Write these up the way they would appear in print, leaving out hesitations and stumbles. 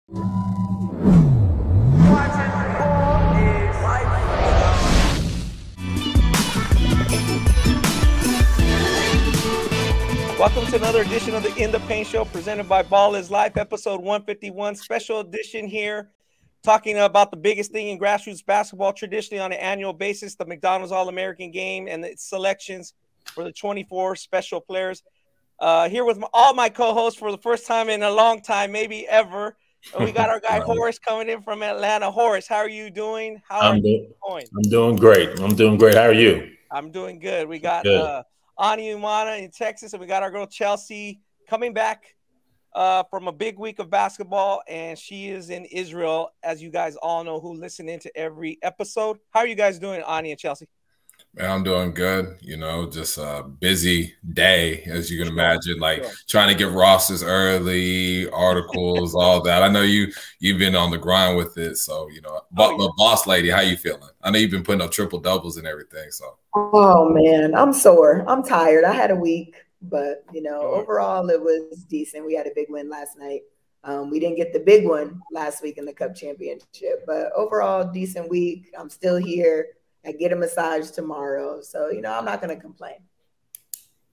Welcome to another edition of the In the Paint Show presented by Ballislife, episode 151, special edition here, talking about the biggest thing in grassroots basketball traditionally on an annual basis, the McDonald's All-American Game and its selections for the 24 special players. Here with all my co-hosts for the first time in a long time, maybe ever. We got our guy Horace coming in from Atlanta. Horace, how are you doing? How are you doing? I'm doing great. I'm doing great. How are you? I'm doing good. We got Umana in Texas, and we got our girl Chelsea coming back from a big week of basketball, and she is in Israel, as you guys all know who listen into every episode. How are you guys doing, Ani and Chelsea? Man, I'm doing good. You know, just a busy day, as you can imagine, like trying to get rosters early, articles, all that. I know you've been on the grind with it. So, you know, but boss lady, how you feeling? I know you've been putting up triple doubles and everything. So, oh man, I'm sore. I'm tired. I had a week, but you know, overall it was decent. We had a big win last night. We didn't get the big one last week in the Cup Championship, but overall decent week. I'm still here. I get a massage tomorrow. So, you know, I'm not going to complain.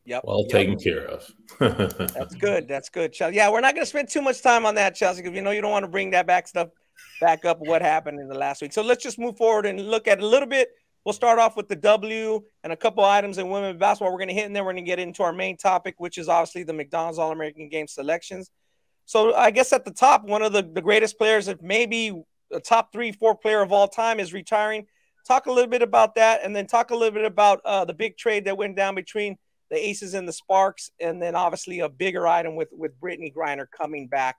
Yep. Well taken care of. That's good. That's good, Chelsea. Yeah, we're not going to spend too much time on that, Chelsea, because you know you don't want to bring that back up what happened in the last week. So let's just move forward and look at a little bit. We'll start off with the W and a couple items in women's basketball we're going to hit, and then we're going to get into our main topic, which is obviously the McDonald's All-American Game selections. So I guess at the top, one of the greatest players, if maybe a top 3-4 player of all time, is retiring. Talk a little bit about that, and then talk a little bit about the big trade that went down between the Aces and the Sparks, and then obviously a bigger item with Brittney Griner coming back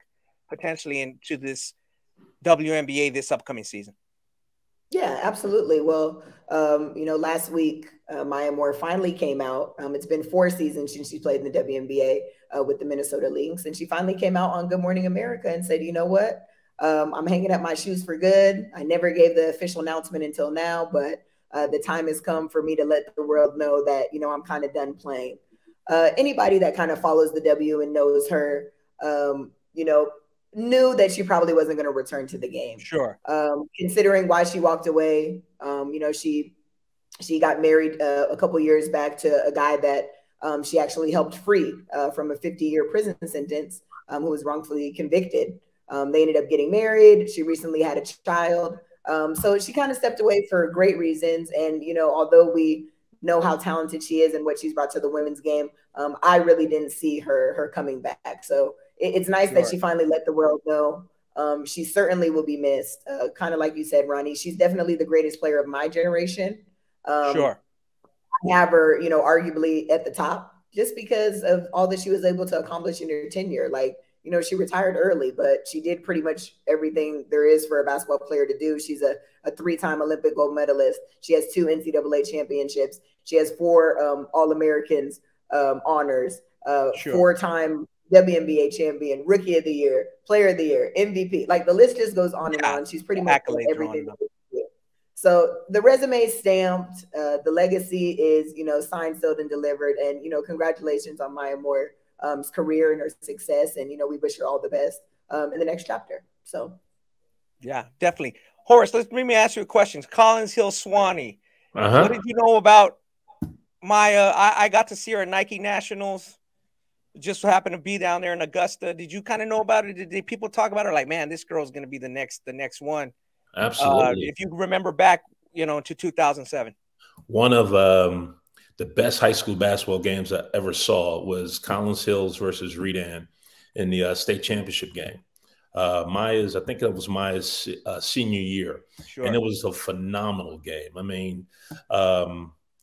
potentially into this WNBA this upcoming season. Yeah, absolutely. Well, you know, last week, Maya Moore finally came out. It's been 4 seasons since she played in the WNBA with the Minnesota Lynx, and she finally came out on Good Morning America and said, you know what? I'm hanging up my shoes for good. I never gave the official announcement until now, but the time has come for me to let the world know that, you know, I'm kind of done playing. Anybody that kind of follows the W and knows her, you know, knew that she probably wasn't going to return to the game. Sure. Considering why she walked away, you know, she got married a couple years back to a guy that she actually helped free from a 50-year prison sentence, who was wrongfully convicted. They ended up getting married. She recently had a child. So she kind of stepped away for great reasons. And, you know, although we know how talented she is and what she's brought to the women's game, I really didn't see her coming back. So it's nice that she finally let the world know. She certainly will be missed. Kind of like you said, Ronnie, she's definitely the greatest player of my generation. I have her, you know, arguably at the top just because of all that she was able to accomplish in her tenure. Like, you know, she retired early, but she did pretty much everything there is for a basketball player to do. She's a 3-time Olympic gold medalist. She has 2 NCAA championships. She has 4 All-Americans honors, 4-time WNBA champion, Rookie of the Year, Player of the Year, MVP. Like the list just goes on and on. She's pretty much everything. So the resume is stamped. The legacy is, you know, signed, sealed, and delivered. And, you know, congratulations on Maya Moore. Career and her success, and you know we wish her all the best in the next chapter. So, yeah, definitely. Horace, let me ask you a question. Collins Hill Swanee, what did you know about Maya? I got to see her at Nike Nationals. Just happened to be down there in Augusta. Did you kind of know about it? Did people talk about her? Like, man, this girl's going to be the next one. Absolutely. If you remember back, you know, to 2007. One of the best high school basketball games I ever saw was Collins Hills versus Redan in the state championship game. I think it was Maya's senior year. And it was a phenomenal game. I mean,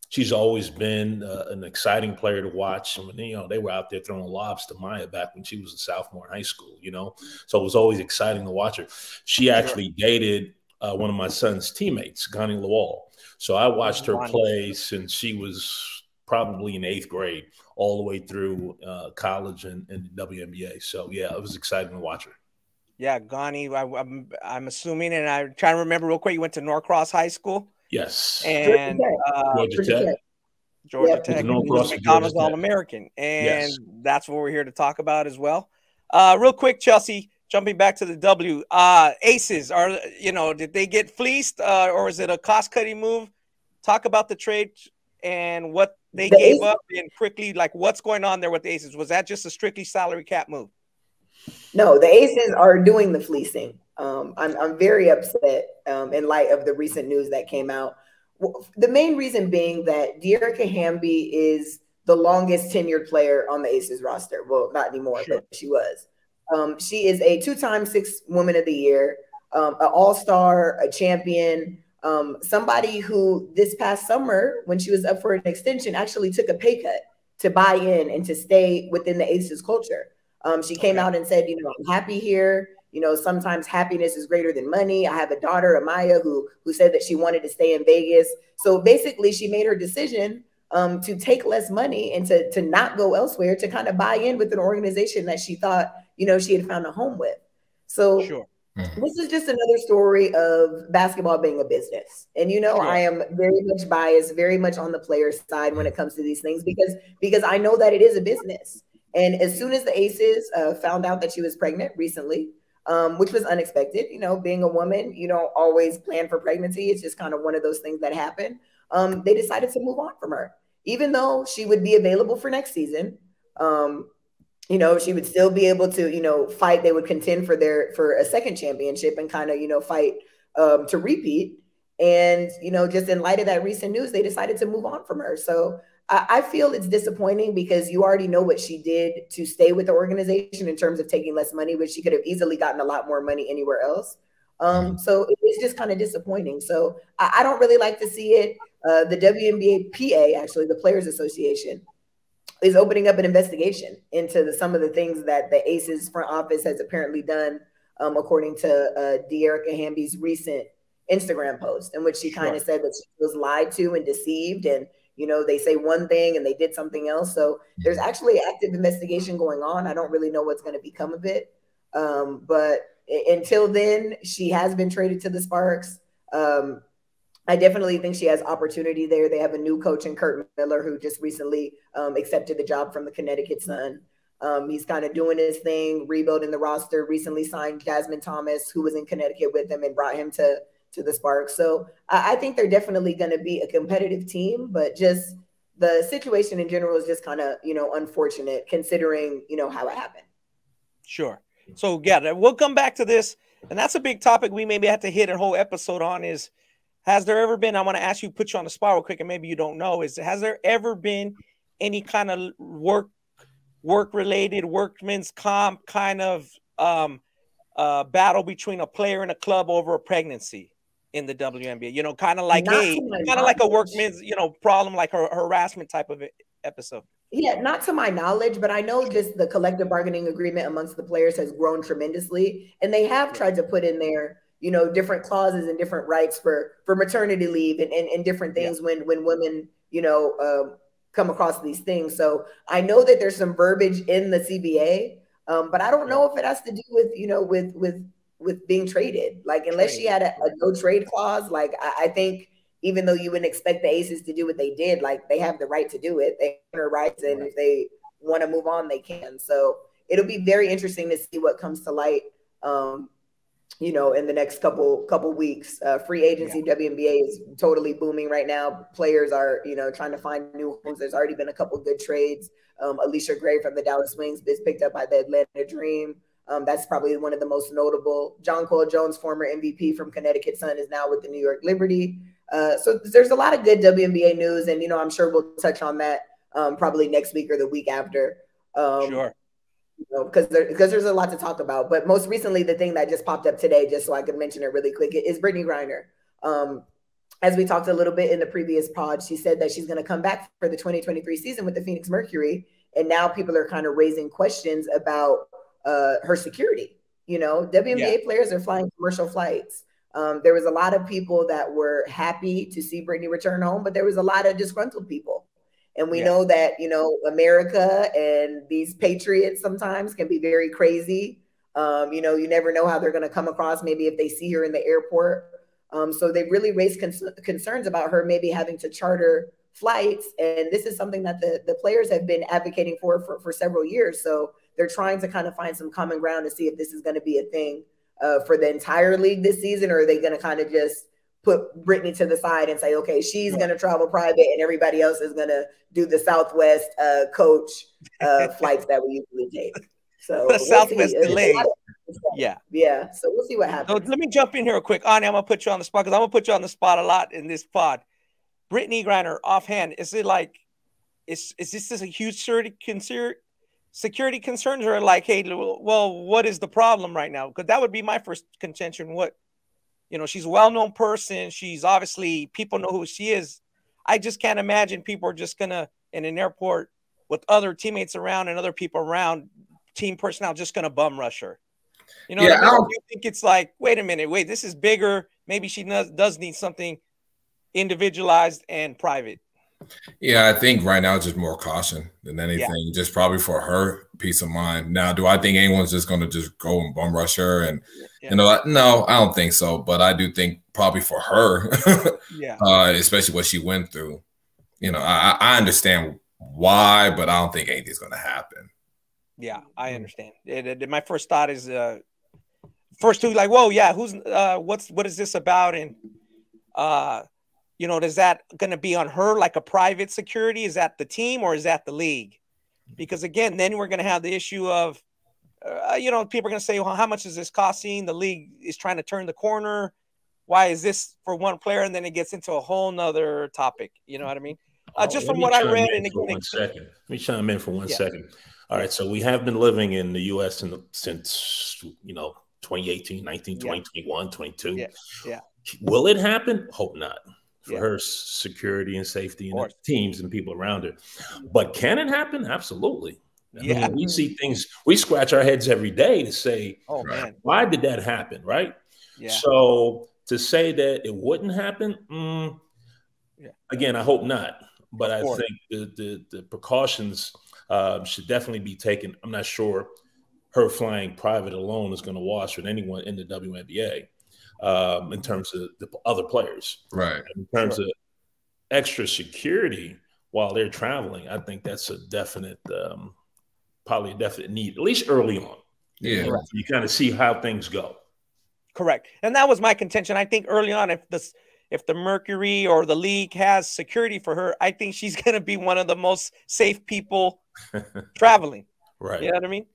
she's always been an exciting player to watch. I mean, you know, they were out there throwing lobs to Maya back when she was a sophomore in high school, you know, so it was always exciting to watch her. She actually dated one of my son's teammates, Connie Lawal. So I watched her play since she was probably in 8th grade all the way through college and the WNBA. So, yeah, it was exciting to watch her. Yeah, Gani, I'm assuming, and I'm trying to remember real quick, you went to Norcross High School? Yes. And Georgia Tech. Georgia Tech. He was McDonald's All-American. And that's what we're here to talk about as well. Real quick, Chelsea, jumping back to the W, Aces are, did they get fleeced or is it a cost cutting move? Talk about the trade and what they gave up, and quickly, like, what's going on there with the Aces? Was that just a strictly salary cap move? No, the Aces are doing the fleecing. I'm very upset in light of the recent news that came out. The main reason being that Dearica Hamby is the longest tenured player on the Aces roster. Well, not anymore, sure, but she was. She is a 2-time 6 Woman of the Year, an all-star, a champion, somebody who this past summer, when she was up for an extension, actually took a pay cut to buy in and to stay within the Aces culture. She came out and said, I'm happy here. Sometimes happiness is greater than money. I have a daughter, Amaya, who said that she wanted to stay in Vegas. So basically, she made her decision to take less money and to not go elsewhere, to kind of buy in with an organization that she thought, she had found a home with. So sure. This is just another story of basketball being a business. And, sure, I am very much biased, very much on the player's side when it comes to these things, because I know that it is a business. And as soon as the Aces found out that she was pregnant recently, which was unexpected, being a woman, you don't always plan for pregnancy. It's just kind of one of those things that happen. They decided to move on from her, even though she would be available for next season. She would still be able to, fight. They would contend for a second championship and kind of, fight to repeat. And, just in light of that recent news, they decided to move on from her. So I feel it's disappointing because you already know what she did to stay with the organization in terms of taking less money, which she could have easily gotten a lot more money anywhere else. So it's just kind of disappointing. So I don't really like to see it. The WNBA PA, actually, the Players Association, is opening up an investigation into some of the things that the Aces front office has apparently done, according to Dearica Hamby's recent Instagram post, in which she kind of said that she was lied to and deceived, and they say one thing and they did something else. So there's actually active investigation going on. I don't really know what's going to become of it. But until then, she has been traded to the Sparks. I definitely think she has opportunity there. They have a new coach in Kurt Miller, who just recently accepted the job from the Connecticut Sun. He's kind of doing his thing, rebuilding the roster, recently signed Jasmine Thomas, who was in Connecticut with him, and brought him to the Sparks. So I think they're definitely going to be a competitive team, but just the situation in general is just kind of, unfortunate considering, how it happened. Sure. So yeah, we'll come back to this. And that's a big topic we maybe have to hit a whole episode on is, has there ever been, I want to ask you, put you on the spot real quick, and maybe you don't know, has there ever been any kind of work-related, workman's comp kind of battle between a player and a club over a pregnancy in the WNBA? Kind of like, like a workman's, problem, like a harassment type of episode. Yeah, not to my knowledge, but I know just the collective bargaining agreement amongst the players has grown tremendously, and they have tried to put in there, different clauses and different rights for maternity leave and different things when women, come across these things. So I know that there's some verbiage in the CBA, but I don't know if it has to do with, with being traded. Like, unless she had a no trade clause, like I think, even though you wouldn't expect the Aces to do what they did, like, they have the right to do it. They have their rights, and if they want to move on, they can. So it'll be very interesting to see what comes to light, in the next couple weeks. Free agency, WNBA is totally booming right now. Players are, trying to find new homes. There's already been a couple good trades. Alicia Gray from the Dallas Wings is picked up by the Atlanta Dream. That's probably one of the most notable. John Cole Jones, former MVP from Connecticut Sun, is now with the New York Liberty. So there's a lot of good WNBA news, and I'm sure we'll touch on that probably next week or the week after. Sure. Because there's a lot to talk about. But most recently, the thing that just popped up today, just so I could mention it really quick, is Brittney Griner. As we talked a little bit in the previous pod, she said that she's going to come back for the 2023 season with the Phoenix Mercury, and now people are kind of raising questions about her security. WNBA players are flying commercial flights. There was a lot of people that were happy to see Brittney return home, but there was a lot of disgruntled people. And we know that, America and these patriots sometimes can be very crazy. You never know how they're going to come across, maybe if they see her in the airport. So they really raised concerns about her maybe having to charter flights. And this is something that the players have been advocating for several years. So they're trying to kind of find some common ground to see if this is going to be a thing for the entire league this season, or are they going to kind of just put Brittney to the side and say, okay, she's going to travel private and everybody else is going to do the Southwest coach flights that we usually take. So the Southwest delay. Yeah. So we'll see what happens. So let me jump in here real quick. Ani, I'm going to put you on the spot because I'm going to put you on the spot a lot in this pod. Brittney Griner, offhand, is it like, is this a huge security concerns, or like, hey, well, what is the problem right now? Because that would be my first contention. What, you know, she's a well-known person. She's obviously, people know who she is. I just can't imagine people are just going to, in an airport with other teammates around and other people around, team personnel, just going to bum rush her. You know, what I mean? You think it's like, wait a minute, this is bigger. Maybe she does need something individualized and private. Yeah, I think right now it's just more caution than anything, just probably for her peace of mind. Now, do I think anyone's just going to just go and bum rush her? And, you know, no, I don't think so. But I do think probably for her, especially what she went through, you know, I understand why, but I don't think anything's going to happen. Yeah, I understand. My first thought is first two, like, whoa, yeah, what is this about? And, you know, is that going to be on her like a private security? Is that the team or is that the league? Because, again, then we're going to have the issue of, you know, people are going to say, well, how much is this costing? The league is trying to turn the corner. Why is this for one player? And then it gets into a whole nother topip. You know what I mean? Just from what I read. And again, let me chime in for one second. All right. So we have been living in the U.S. since, you know, 2018, 19, 20, 21, 22. Yeah. Will it happen? Hope not. For her security and safety and the teams and people around her. But can it happen? Absolutely. I mean, we see things, we scratch our heads every day to say, oh man, why did that happen? Right. So to say that it wouldn't happen, again, I hope not. But I think the precautions should definitely be taken. I'm not sure her flying private alone is going to wash with anyone in the WNBA. In terms of the other players, right? In terms of extra security while they're traveling, I think that's a definite, probably a definite need, at least early on. Yeah, you kind of see how things go. Correct, and that was my contention. I think early on, if the Mercury or the league has security for her, I think she's going to be one of the most safe people traveling. Right? You know what I mean?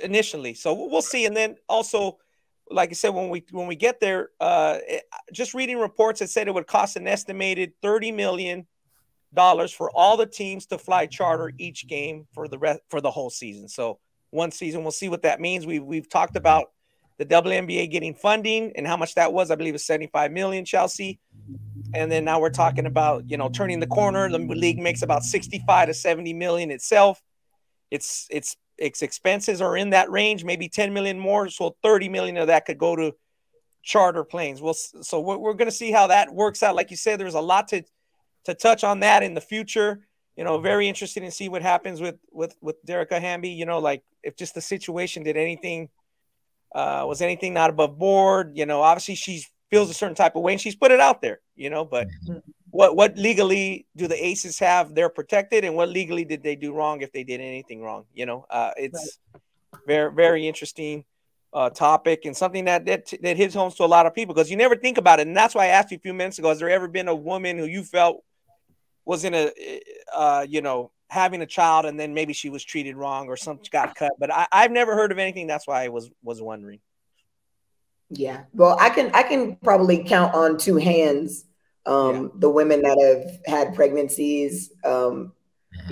Initially, so we'll see, and then also, like I said, when we get there, just reading reports that said it would cost an estimated $30 million for all the teams to fly charter each game for the whole season. So one season, we'll see what that means. We've talked about the WNBA getting funding and how much that was. I believe it's $75 million, Chelsea. And then now we're talking about, you know, turning the corner. The league makes about $65 to $70 million itself. Its expenses are in that range, maybe 10 million more. So 30 million of that could go to charter planes. Well, so we're going to see how that works out. Like you said, there's a lot to touch on that in the future. You know, very interesting to see what happens with Derica Hamby. You know, like if just the situation did anything, was anything not above board? You know, obviously she feels a certain type of way and she's put it out there, you know, but what legally do the Aces have? They're protected, and what legally did they do wrong if they did anything wrong? You know, it's very, very interesting topic, and something that hits home to a lot of people because you never think about it. And that's why I asked you a few minutes ago, has there ever been a woman who you felt was in a, you know, having a child and then maybe she was treated wrong or something got cut? But I've never heard of anything. That's why I was wondering. Yeah, well, I can probably count on two hands the women that have had pregnancies, you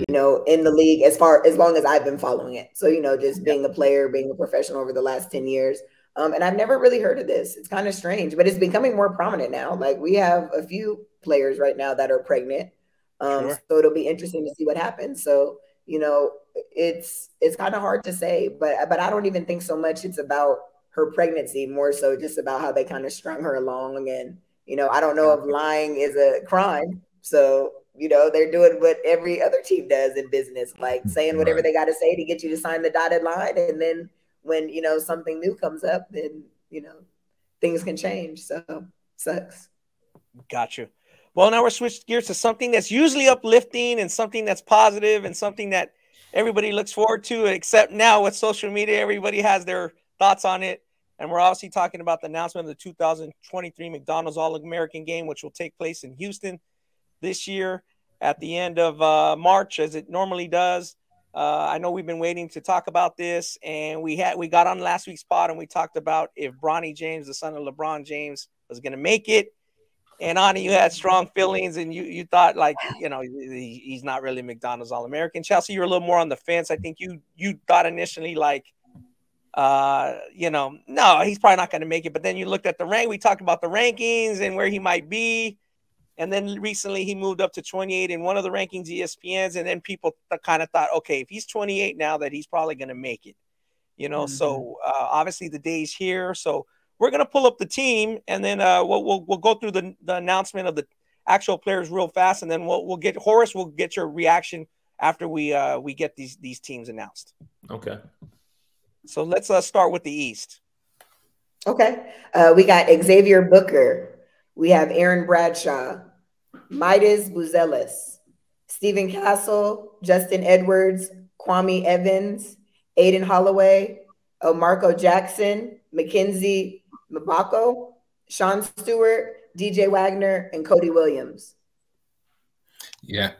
know, in the league as long as I've been following it. So, you know, just being a player, being a professional over the last 10 years. And I've never really heard of this. It's kind of strange, but it's becoming more prominent now. Like we have a few players right now that are pregnant. So it'll be interesting to see what happens. So, you know, it's kind of hard to say, but I don't even think so much it's about her pregnancy, more so just about how they kind of strung her along. And, you know, I don't know if lying is a crime. So, you know, they're doing what every other team does in business, like saying whatever they got to say to get you to sign the dotted line. And then when, you know, something new comes up, then, you know, things can change. So sucks. Got you. Well, now we're switched gears to something that's usually uplifting and something that's positive and something that everybody looks forward to, except now with social media, everybody has their thoughts on it. And we're obviously talking about the announcement of the 2023 McDonald's All-American game, which will take place in Houston this year at the end of March, as it normally does. I know we've been waiting to talk about this, and we got on last week's pod and we talked about if Bronny James, the son of LeBron James, was going to make it. And Ani, you had strong feelings, and you thought, like, you know, he's not really McDonald's All-American. Chelsea, you're a little more on the fence. I think you thought initially, like, you know, no, he's probably not going to make it. But then you looked at the rank. We talked about the rankings and where he might be. And then recently he moved up to 28 in one of the rankings, ESPN's. And then people kind of thought, okay, if he's 28 now, that he's probably going to make it, you know. So obviously the day's here. So we're going to pull up the team, and then we'll go through the announcement of the actual players real fast. And then we'll get Horace, we'll get your reaction after we get these teams announced. Okay. So let's start with the East. Okay. We got Xavier Booker. We have Aaron Bradshaw, Midas Buzelis, Stephen Castle, Justin Edwards, Kwame Evans, Aiden Holloway, Marco Jackson, Mackenzie Mbako, Sean Stewart, DJ Wagner, and Cody Williams. Yeah.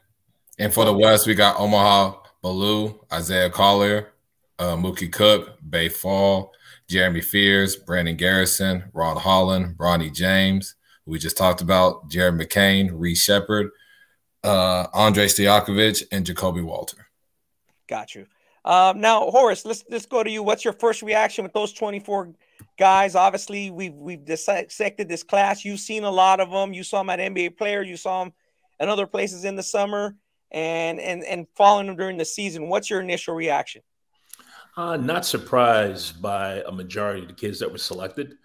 And for the West, we got Omaha Baloo, Isaiah Collier, Mookie Cook, Bay Fall, Jeremy Fears, Brandon Garrison, Ron Holland, Bronny James, we just talked about, Jared McCain, Reese Shepard, Andre Stojakovic, and Jacoby Walter. Got you. Now, Horace, let's go to you. What's your first reaction with those 24 guys? Obviously, we've dissected this class. You've seen a lot of them. You saw them at NBA Player. You saw them in other places in the summer, and following them during the season. What's your initial reaction? Not surprised by a majority of the kids that were selected.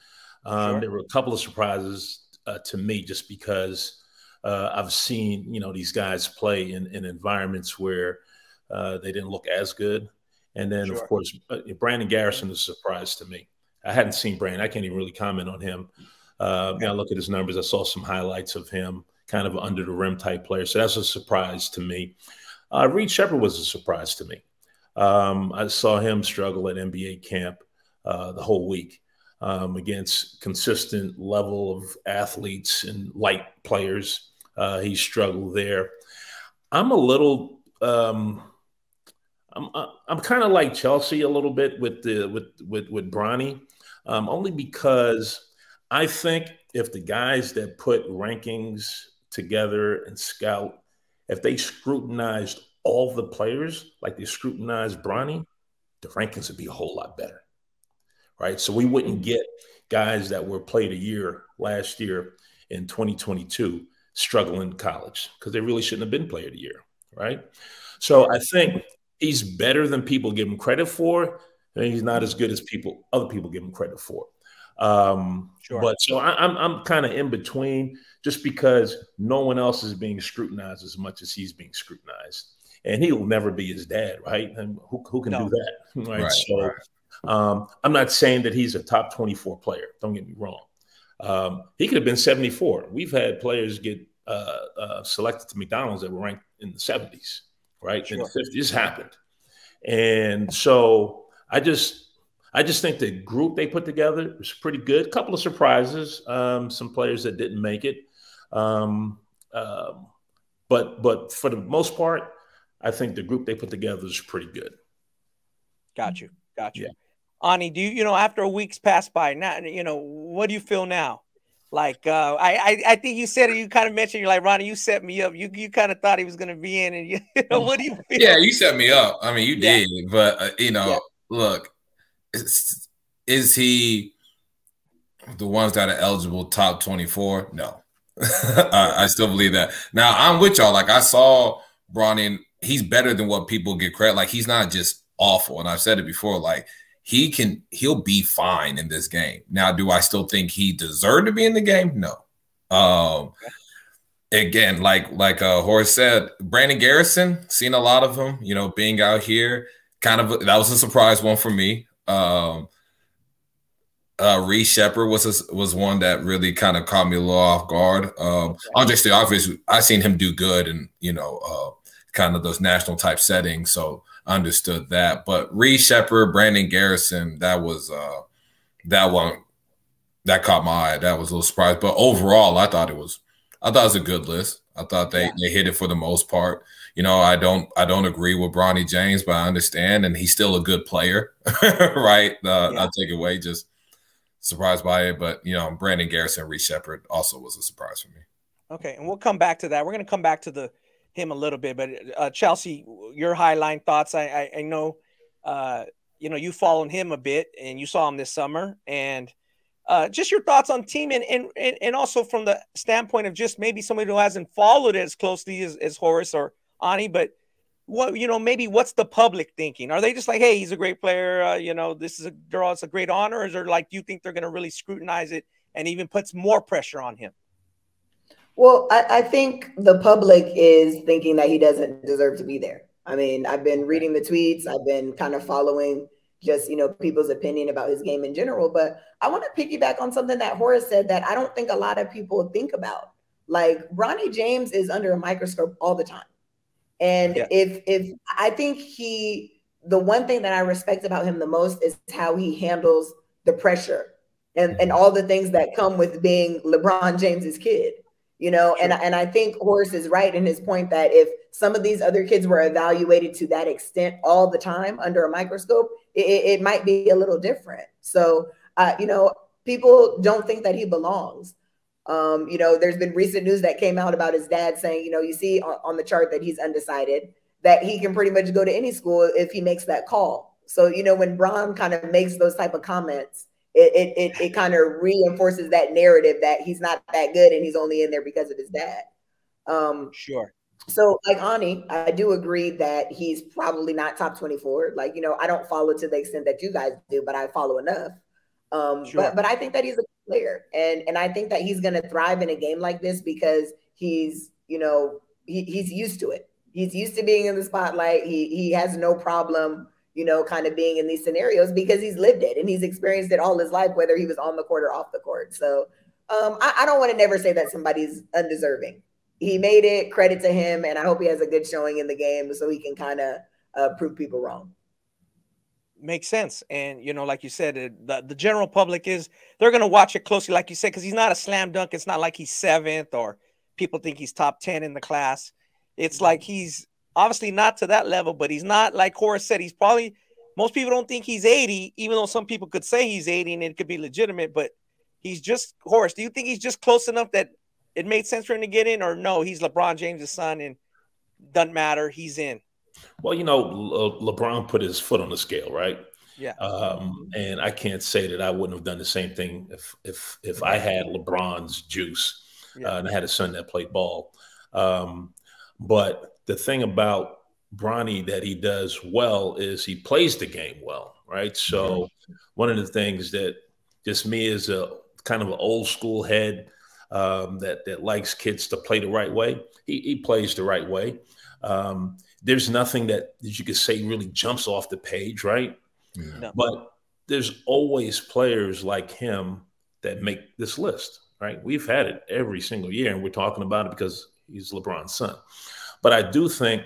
Sure. There were a couple of surprises to me, just because I've seen, you know, these guys play in environments where they didn't look as good. And then, of course, Brandon Garrison is a surprise to me. I hadn't seen Brandon. I can't even really comment on him. I look at his numbers. I saw some highlights of him, kind of under the rim type player. So that's a surprise to me. Reed Shepard was a surprise to me. I saw him struggle at NBA camp the whole week against consistent level of athletes and light players. He struggled there. I'm a little I'm kind of like Chelsea a little bit with Bronny, only because I think if the guys that put rankings together and scout, if they scrutinized all the players like they scrutinized Bronny, the rankings would be a whole lot better, right? So we wouldn't get guys that were played a year last year in 2022 struggling in college, because they really shouldn't have been player of the year, right? So I think he's better than people give him credit for, and he's not as good as other people give him credit for. But so I'm kind of in between, just because no one else is being scrutinized as much as he's being scrutinized. And he'll never be his dad, right? And who can do that, right? So I'm not saying that he's a top 24 player. Don't get me wrong. He could have been 74. We've had players get selected to McDonald's that were ranked in the 70s, right? In the 50s. This happened. And so I just think the group they put together was pretty good. A couple of surprises, some players that didn't make it. But for the most part, I think the group they put together is pretty good. Got you. Yeah. Ani, do you know, after a week's passed by now, you know, what do you feel now? Like, I think you said it, you kind of mentioned, you're like, Ronnie, you set me up. You kind of thought he was going to be in, and you know, what do you feel? Yeah, you set me up. I mean, you did, but you know, look, is he the ones that are eligible top 24? No. I still believe that. Now, I'm with y'all. Like, I saw Bronny, he's better than what people give credit. Like, he's not just awful. And I've said it before, like, he'll be fine in this game. Now, do I still think he deserved to be in the game? No. Again, like Horace said, Brandon Garrison, seen a lot of him, you know, being out here. That was a surprise one for me. Reese Shepard was one that really kind of caught me a little off guard. Andre Stojakovic, I seen him do good, and you know, kind of those national type settings. So understood that. But Reed Shepherd, Brandon Garrison, that was that one that caught my eye. That was a little surprise. But overall, I thought it was a good list. I thought they hit it for the most part. You know, I don't agree with Bronny James, but I understand, and he's still a good player, right? I'll take it away. Just surprised by it, but you know, Brandon Garrison, Reed Shepherd also was a surprise for me. Okay, and we'll come back to that. We're going to come back to him a little bit, but Chelsea, your highline thoughts. I know, you know, you followed him a bit, and you saw him this summer, and just your thoughts on team, and also from the standpoint of just maybe somebody who hasn't followed it as closely as Horace or Ani, but what, you know, maybe what's the public thinking? Are they just like, hey, he's a great player, you know, this is a girl, it's a great honor, or is there like, do you think they're going to really scrutinize it and even puts more pressure on him? Well, I think the public is thinking that he doesn't deserve to be there. I mean, I've been reading the tweets, I've been kind of following just, you know, people's opinion about his game in general, but I want to piggyback on something that Horace said that I don't think a lot of people think about. Like, Bronny James is under a microscope all the time. And if I think the one thing that I respect about him the most is how he handles the pressure and all the things that come with being LeBron James's kid, you know, and I think Horace is right in his point that if some of these other kids were evaluated to that extent all the time under a microscope, it might be a little different. So, you know, people don't think that he belongs. You know, there's been recent news that came out about his dad saying, you know, you see on the chart that he's undecided, that he can pretty much go to any school if he makes that call. So, you know, when Bron kind of makes those type of comments, it kind of reinforces that narrative that he's not that good and he's only in there because of his dad. Sure. So like Ani, I do agree that he's probably not top 24. Like, you know, I don't follow to the extent that you guys do, but I follow enough. But I think that he's a player, and I think that he's going to thrive in a game like this because he's, you know, he's used to it. He's used to being in the spotlight. He has no problem, you know, kind of being in these scenarios because he's lived it and he's experienced it all his life, whether he was on the court or off the court. So I don't want to never say that somebody's undeserving. He made it, credit to him, and I hope he has a good showing in the game so he can kind of prove people wrong. Makes sense. And, you know, like you said, the general public they're going to watch it closely, like you said, because he's not a slam dunk. It's not like he's 7th or people think he's top 10 in the class. It's like he's obviously not to that level, but he's not, like Horace said, he's probably, most people don't think he's 80, even though some people could say he's 80 and it could be legitimate, but he's just, Horace, do you think he's just close enough that it made sense for him to get in, or no, he's LeBron James' son and doesn't matter, he's in? Well, you know, LeBron put his foot on the scale, right? Yeah. And I can't say that I wouldn't have done the same thing if I had LeBron's juice and I had a son that played ball. But the thing about Bronny that he does well is he plays the game well, right? So one of the things that just me as a kind of an old school head that likes kids to play the right way, he plays the right way. There's nothing that you could say really jumps off the page, right? No. But there's always players like him that make this list, right? We've had it every single year, and we're talking about it because he's LeBron's son. But I do think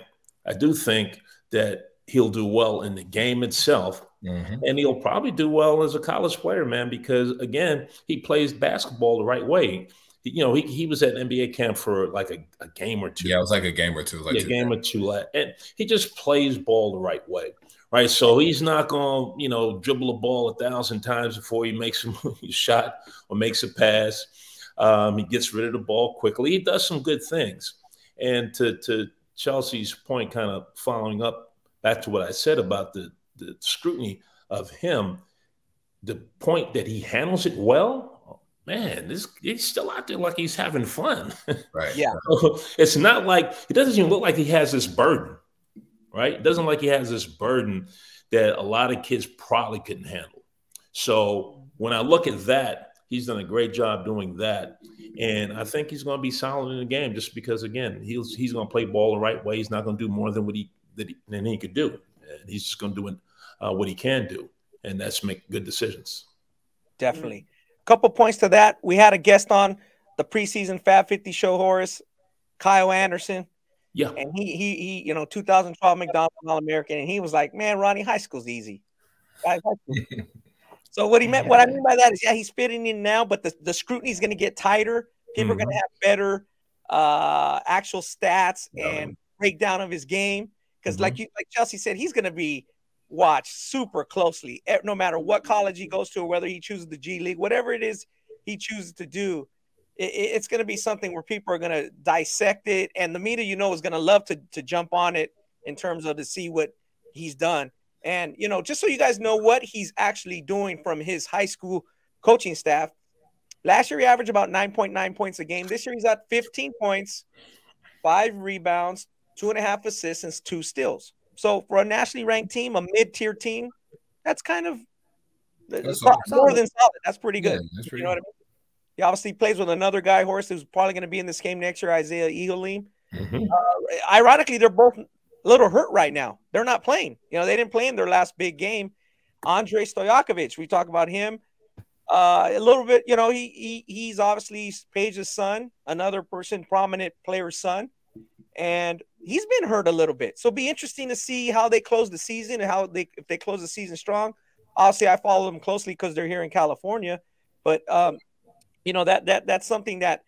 that he'll do well in the game itself, and he'll probably do well as a college player, man, because, again, he plays basketball the right way. You know, he was at NBA camp for like a game or two. Yeah, it was like a game or two. Like a game or two. And he just plays ball the right way, right? So he's not going to, you know, dribble a ball 1,000 times before he makes a shot or makes a pass. He gets rid of the ball quickly. He does some good things. And to Chelsea's point, kind of following up back to what I said about the scrutiny of him, the point that he handles it well, man, he's still out there like he's having fun. Right. Yeah. It's not like, it doesn't even look like he has this burden, right? It doesn't like he has this burden that a lot of kids probably couldn't handle. So when I look at that, he's done a great job doing that. And I think he's going to be solid in the game just because, again, he's going to play ball the right way. He's not going to do more than than he could do. And he's just going to do what he can do. And that's make good decisions. Definitely. Couple points to that. We had a guest on the preseason Fab 50 show, Horace, Kyle Anderson. Yeah. And he 2012 McDonald All-American, and he was like, man, Ronnie, high school's easy. High school. So what I mean by that is, yeah, he's fitting in now, but the scrutiny is going to get tighter. People are going to have better actual stats and breakdown of his game. Because like Chelsea said, he's going to be watched super closely, no matter what college he goes to or whether he chooses the G League, whatever it is he chooses to do. It's going to be something where people are going to dissect it, and the media, is going to love to jump on it in terms of to see what he's done. And, just so you guys know what he's actually doing from his high school coaching staff, last year he averaged about 9.9 points a game. This year he's at 15 points, 5 rebounds, 2.5 assists, and 2 steals. So for a nationally ranked team, a mid-tier team, that's kind of more than solid. That's pretty good. Yeah, that's pretty good. What I mean? He obviously plays with another guy, Horace, who's probably going to be in this game next year, Isaiah Eagleem. Ironically, they're both a little hurt right now. They're not playing. They didn't play in their last big game. Andrei Stojakovic, we talk about him a little bit. He's obviously Paige's son, another prominent player's son, and he's been hurt a little bit. So it'll be interesting to see how they close the season and if they close the season strong. Obviously, I follow them closely because they're here in California, but that's something that,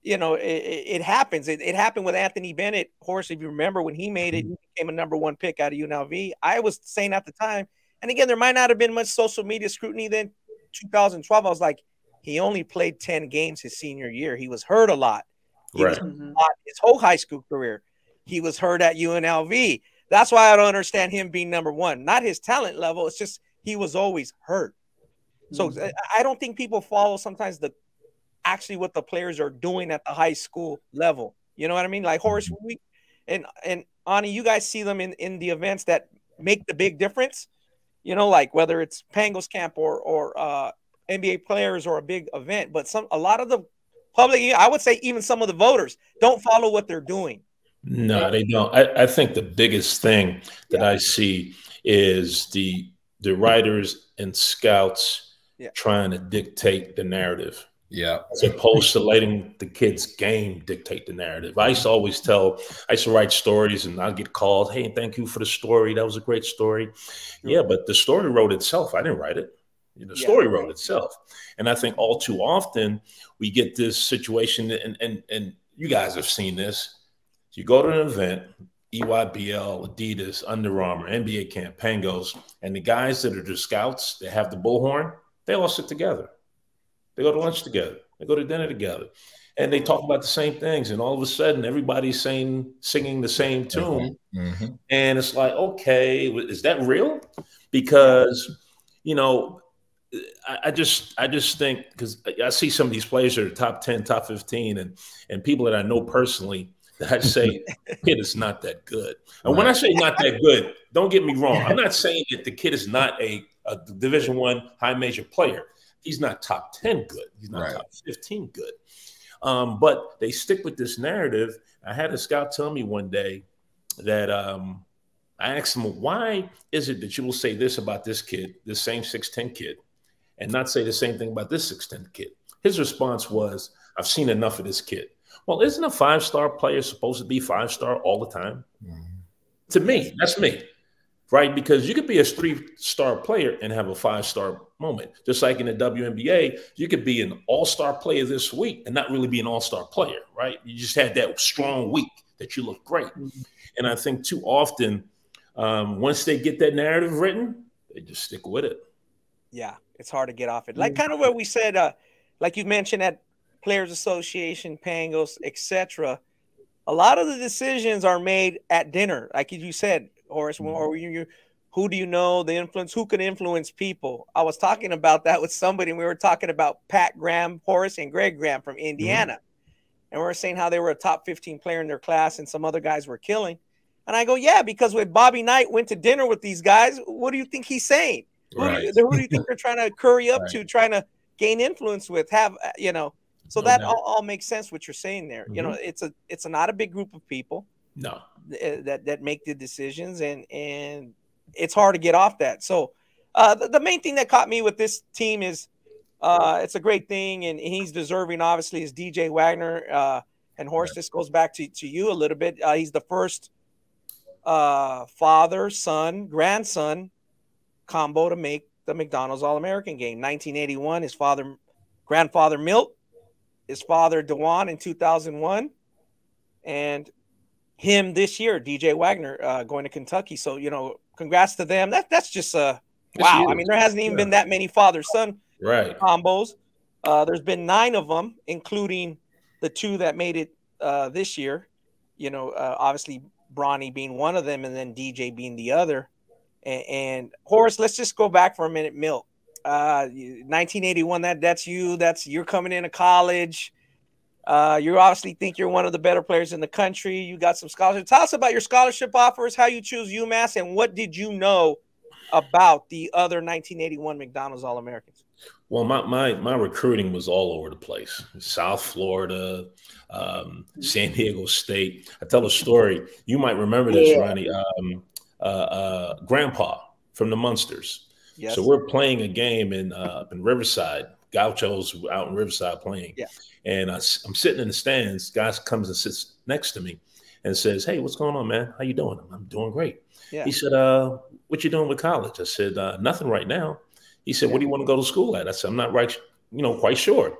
it happens. It happened with Anthony Bennett, Horace, if you remember, when he made it, he became a #1 pick out of UNLV. I was saying at the time, and again, there might not have been much social media scrutiny then, 2012, I was like, he only played 10 games his senior year. He was hurt a lot. He was hurt a lot his whole high school career. He was hurt at UNLV. That's why I don't understand him being #1. Not his talent level. It's just he was always hurt. So I don't think people follow sometimes actually what the players are doing at the high school level. You know what I mean? Like Horace, and Ani, you guys see them in the events that make the big difference. Like whether it's Pangos camp or NBA players or a big event, but a lot of the public, I would say even some of the voters don't follow what they're doing. No, they don't. I think the biggest thing that I see is the writers and scouts trying to dictate the narrative. Yeah. As opposed to letting the kids' game dictate the narrative. I used to write stories and I'd get called, hey, thank you for the story. That was a great story. Yeah, but the story wrote itself. I didn't write it. The story wrote itself. And I think all too often we get this situation, and you guys have seen this. You go to an event, EYBL, Adidas, Under Armour, NBA camp, Pangos, and the guys that are the scouts that have the bullhorn, they all sit together. They go to lunch together. They go to dinner together. And they talk about the same things. And all of a sudden, everybody's singing the same tune. And it's like, okay, is that real? Because, I just think, because I see some of these players that are top 10, top 15, and people that I know personally that I say, kid is not that good. And when I say not that good, don't get me wrong. I'm not saying that the kid is not a Division I high major player. He's not top 10 good. He's not top 15 good. But they stick with this narrative. I had a scout tell me one day that I asked him, why is it that you will say this about this kid, this same 6'10 kid, and not say the same thing about this 6'10 kid? His response was, I've seen enough of this kid. Well, isn't a 5-star player supposed to be 5-star all the time? To me, that's me. Right? Because you could be a 3-star player and have a 5-star moment. Just like in the WNBA, you could be an all-star player this week and not really be an all-star player, right? You just had that strong week that you look great. And I think too often, once they get that narrative written, they just stick with it. Yeah, it's hard to get off it. Like kind of what we said, like you mentioned at Players Association, Pangos, etc. A lot of the decisions are made at dinner, like you said, Horace, or who do you know, the influence, who can influence people? I was talking about that with somebody, and we were talking about Pat Graham, Horace, and Greg Graham from Indiana. And we were saying how they were a top 15 player in their class and some other guys were killing. And I go, yeah, because when Bobby Knight went to dinner with these guys, what do you think he's saying? Who do you think they're trying to curry up to, trying to gain influence with, so that all makes sense what you're saying there. It's not a big group of people. No, that make the decisions, and it's hard to get off that. So the main thing that caught me with this team is it's a great thing, and he's deserving, obviously, is DJ Wagner. And Horace, this goes back to you a little bit. He's the first father, son, grandson combo to make the McDonald's All-American game. 1981, his grandfather Milt, his father Dujuan in 2001, and him this year, DJ Wagner, going to Kentucky. So, you know, congrats to them. That's just wow. I mean, there hasn't even been that many father-son combos. There's been 9 of them, including the 2 that made it this year. You know, obviously Bronny being one of them, and then DJ being the other. And Horace, let's just go back for a minute. Milt, 1981. That's you. You're coming into college. You obviously think you're one of the better players in the country. You got some scholarship. Tell us about your scholarship offers, how you choose UMass, and what did you know about the other 1981 McDonald's All-Americans? Well, my recruiting was all over the place. South Florida, San Diego State. I tell a story. You might remember this, Ronnie. Grandpa from the Munsters. Yes. So we're playing a game in Riverside. Gauchos out in Riverside playing. Yeah. And I'm sitting in the stands. Guy comes and sits next to me and says, "Hey, what's going on, man? How you doing?" I'm doing great. Yeah. He said, "What you doing with college?" I said, "Nothing right now." He said, "What do you want to go to school at?" I said, "I'm not quite sure."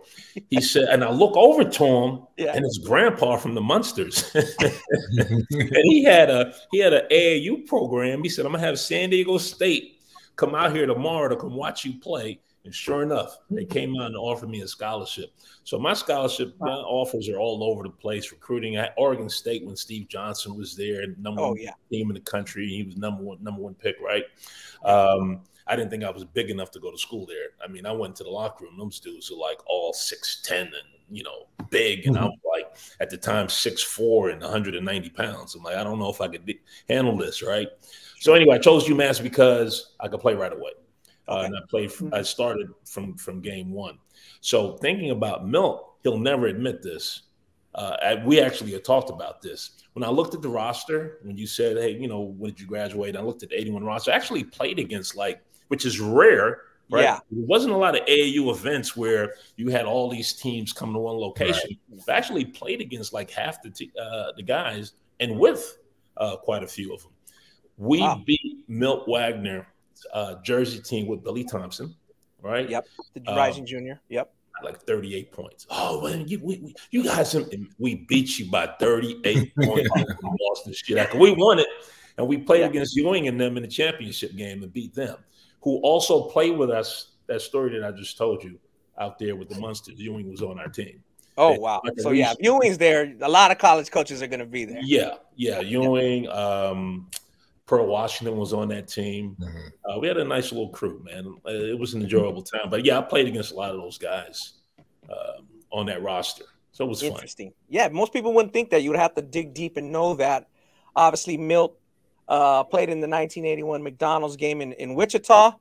He said, and I look over to him, and it's Grandpa from the Munsters. And he had an AAU program. He said, "I'm gonna have San Diego State come out here tomorrow to come watch you play." And sure enough, they came out and offered me a scholarship. So my scholarship offers are all over the place. Recruiting at Oregon State when Steve Johnson was there, number one team in the country. He was number one pick, right? I didn't think I was big enough to go to school there. I mean, I went to the locker room. Those dudes are like all 6'10" and, you know, big. And I was like, at the time, 6'4" and 190 pounds. I'm like, I don't know if I could handle this, right? So anyway, I chose UMass because I could play right away. And I started from game 1. So thinking about Milt, he'll never admit this. We actually had talked about this. When I looked at the roster, when you said, "Hey, you know, when did you graduate?" I looked at the 81 roster. I actually played against, which is rare, right? Yeah. There wasn't a lot of AAU events where you had all these teams come to one location. Right. I actually played against half the guys and with quite a few of them. We beat Milt Wagner Jersey team with Billy Thompson, right? Yep, the rising junior. Yep, 38 points. Oh, man, you guys, we beat you by 38 points. We lost the shit after we won it, and we played against Ewing and them in the championship game and beat them, who also played with us. That story that I just told you out there with the Munsters. Ewing was on our team. Oh, wow. So if Ewing's there, a lot of college coaches are going to be there. Yeah. Ewing. Pearl Washington was on that team. We had a nice little crew, man. It was an enjoyable time. But, I played against a lot of those guys on that roster. So it was interesting. Fun. Yeah, most people wouldn't think that. You would have to dig deep and know that. Obviously, Milt played in the 1981 McDonald's game in Wichita.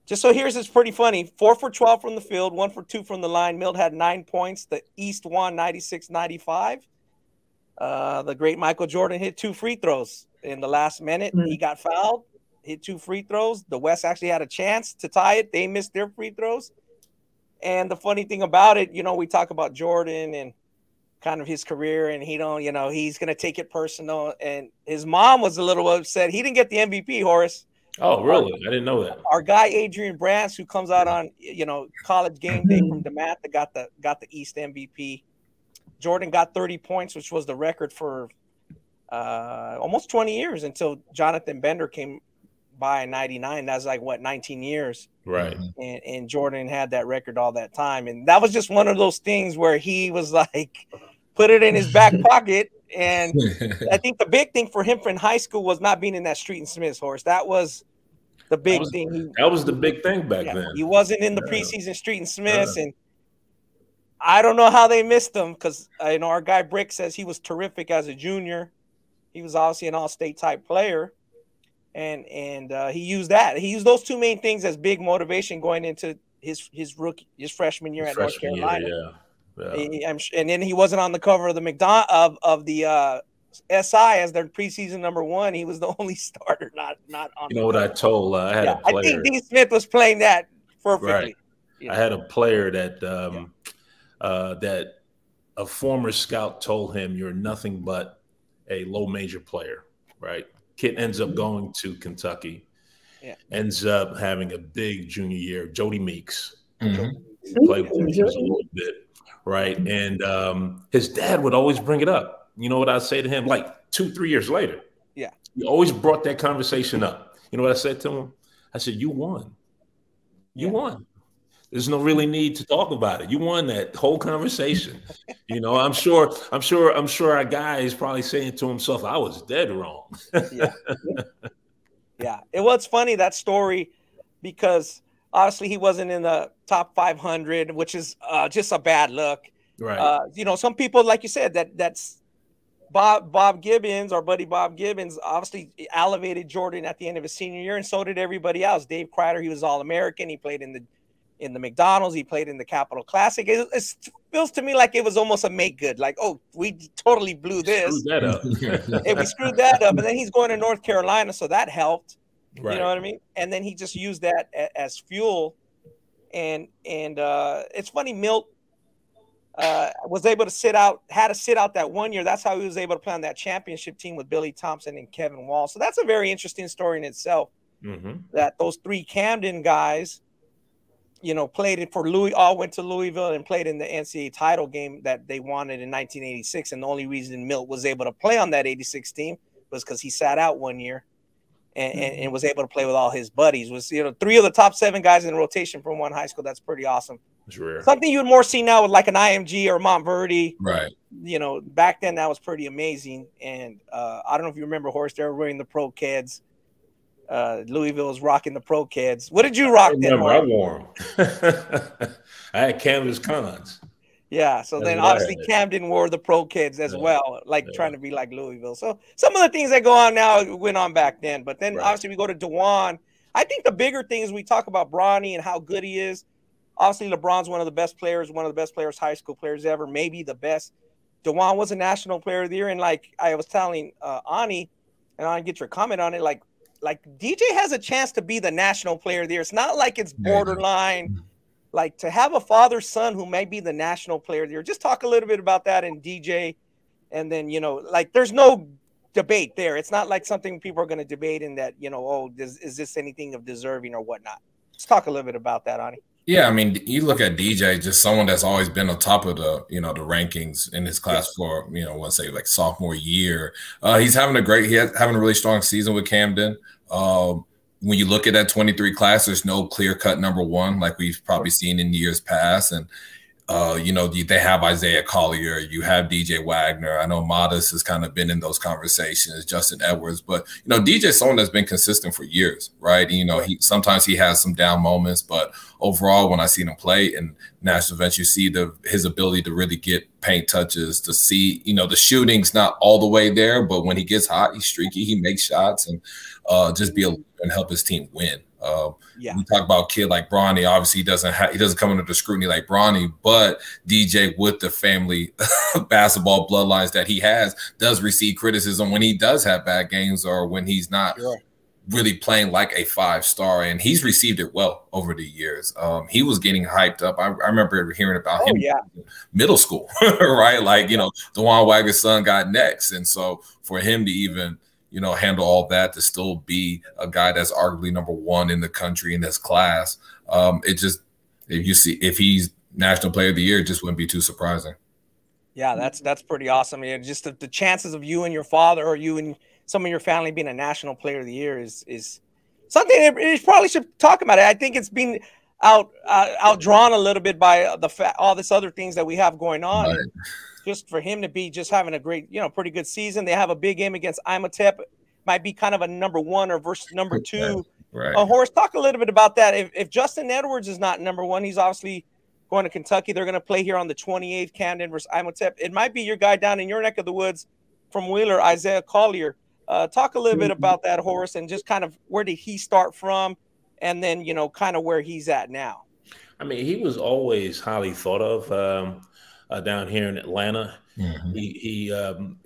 Just so here's, it's pretty funny. 4 for 12 from the field, 1 for 2 from the line. Milt had 9 points. The East won 96-95. The great Michael Jordan hit 2 free throws in the last minute. He got fouled, hit 2 free throws. The West actually had a chance to tie it. They missed their free throws. And the funny thing about it, we talk about Jordan and kind of his career, and he's going to take it personal. And his mom was a little upset. He didn't get the MVP, Horace. Oh, really? I didn't know that. Our guy, Adrian Brantz, who comes out on, college game day from DeMatt, that got the East MVP. Jordan got 30 points, which was the record for almost 20 years until Jonathan Bender came by in 99. That's 19 years. Right. And Jordan had that record all that time. And that was just one of those things where he was put it in his back pocket. And I think the big thing for him in high school was not being in that Street and Smiths, Horace. That was the big thing. That was the big thing back then. He wasn't in the preseason Street and Smiths. And I don't know how they missed him because our guy Brick says he was terrific as a junior. He was obviously an all-state type player, and he used that. He used those 2 main things as big motivation going into his freshman year at North Carolina. And then he wasn't on the cover of the McDonald of the SI as their preseason number 1. He was the only starter, not on. You know what I told? I had a player. I think Dean Smith was playing that perfectly. Right. I had a player that. That a former scout told him, "You're nothing but a low major player," right? Kid ends up going to Kentucky, ends up having a big junior year. Jody Meeks played with him just a little bit, right? And his dad would always bring it up. You know what I'd say to him, like 2-3 years later? Yeah. He always brought that conversation up. You know what I said to him? I said, "You won. You won. There's no really need to talk about it. You won that whole conversation." You know, I'm sure our guy is probably saying to himself, "I was dead wrong." Yeah. It was funny, that story, because obviously he wasn't in the top 500, which is just a bad look. Right. You know, some people, like you said, that's Bob Gibbons, our buddy Bob Gibbons, obviously elevated Jordan at the end of his senior year, and so did everybody else. Dave Kreider, he was All-American. He played in the McDonald's. He played in the Capital Classic. It feels to me like it was almost a make good. Like, oh, we totally blew this. Screwed that up. And we screwed that up. And then he's going to North Carolina, so that helped. Right. You know what I mean? And then he just used that as fuel. And it's funny, Milt was able to had to sit out that 1 year. That's how he was able to play on that championship team with Billy Thompson and Kevin Wall. So that's a very interesting story in itself. That those three Camden guys, you know, played it for all went to Louisville and played in the NCAA title game that they wanted in 1986. And the only reason Milt was able to play on that 86 team was because he sat out 1 year and was able to play with all his buddies. Was, you know, 3 of the top 7 guys in rotation from one high school. That's pretty awesome. It's rare. Something you would more see now with like an IMG or Montverde. Right. You know, back then that was pretty amazing. And I don't know if you remember, Horace, they were wearing the Pro Keds. Louisville was rocking the Pro Keds. What did you rock then? I wore them. I had canvas cons. Yeah, so then obviously Camden wore the Pro Keds as well, like trying to be like Louisville. So some of the things that go on now went on back then. But then obviously we go to Dujuan. I think the bigger thing is we talk about Bronny and how good he is. Obviously LeBron's one of the best players, high school players ever, maybe the best. Dujuan was a national player of the year. And like I was telling Ani, and I get your comment on it, like DJ has a chance to be the national player of the year. It's not like it's borderline. Like to have a father-son who may be the national player of the year. Just talk a little bit about that and DJ. And then, you know, like there's no debate there. It's not like something people are going to debate in that, you know, oh, is this anything of deserving or whatnot? Let's talk a little bit about that, Ani. Yeah, I mean, you look at DJ, just someone that's always been on top of the, you know, the rankings in his class for, you know, let's say like sophomore year. He's having a really strong season with Camden. When you look at that 23 class, there's no clear-cut number one like we've probably seen in years past. And, you know, they have Isaiah Collier. You have DJ Wagner. I know Modest has kind of been in those conversations, Justin Edwards. But, you know, DJ's someone that's been consistent for years, right? And, you know, sometimes he has some down moments. But overall, when I see him play in national events, you see his ability to really get paint touches, to see, you know, the shooting's not all the way there. But when he gets hot, he's streaky. He makes shots and just be able to help his team win. We talk about a kid like Bronny. Obviously, he doesn't come under the scrutiny like Bronny, but DJ, with the family basketball bloodlines that he has, does receive criticism when he does have bad games or when he's not really playing like a 5-star, and he's received it well over the years. He was getting hyped up. I remember hearing about him in middle school, right? Like, you know, Dujuan Wagner's son got next, and so for him to even, you know, handle all that, to still be a guy that's arguably number 1 in the country in this class. If he's National Player of the Year, it just wouldn't be too surprising. Yeah, that's pretty awesome. Yeah, just the chances of you and your father or you and some of your family being a National Player of the Year is something that you probably should talk about. I think it's been outdrawn a little bit by all this other things that we have going on. Right. Just for him to be just having a great, you know, pretty good season. They have a big game against Imhotep. Might be kind of a number 1 or versus number 2. Right. Horace, talk a little bit about that. If Justin Edwards is not number 1, he's obviously going to Kentucky. They're going to play here on the 28th, Camden versus Imhotep. It might be your guy down in your neck of the woods from Wheeler, Isaiah Collier. Talk a little bit about that, Horace, and just kind of where did he start from, and then, you know, kind of where he's at now. I mean, he was always highly thought of down here in Atlanta. He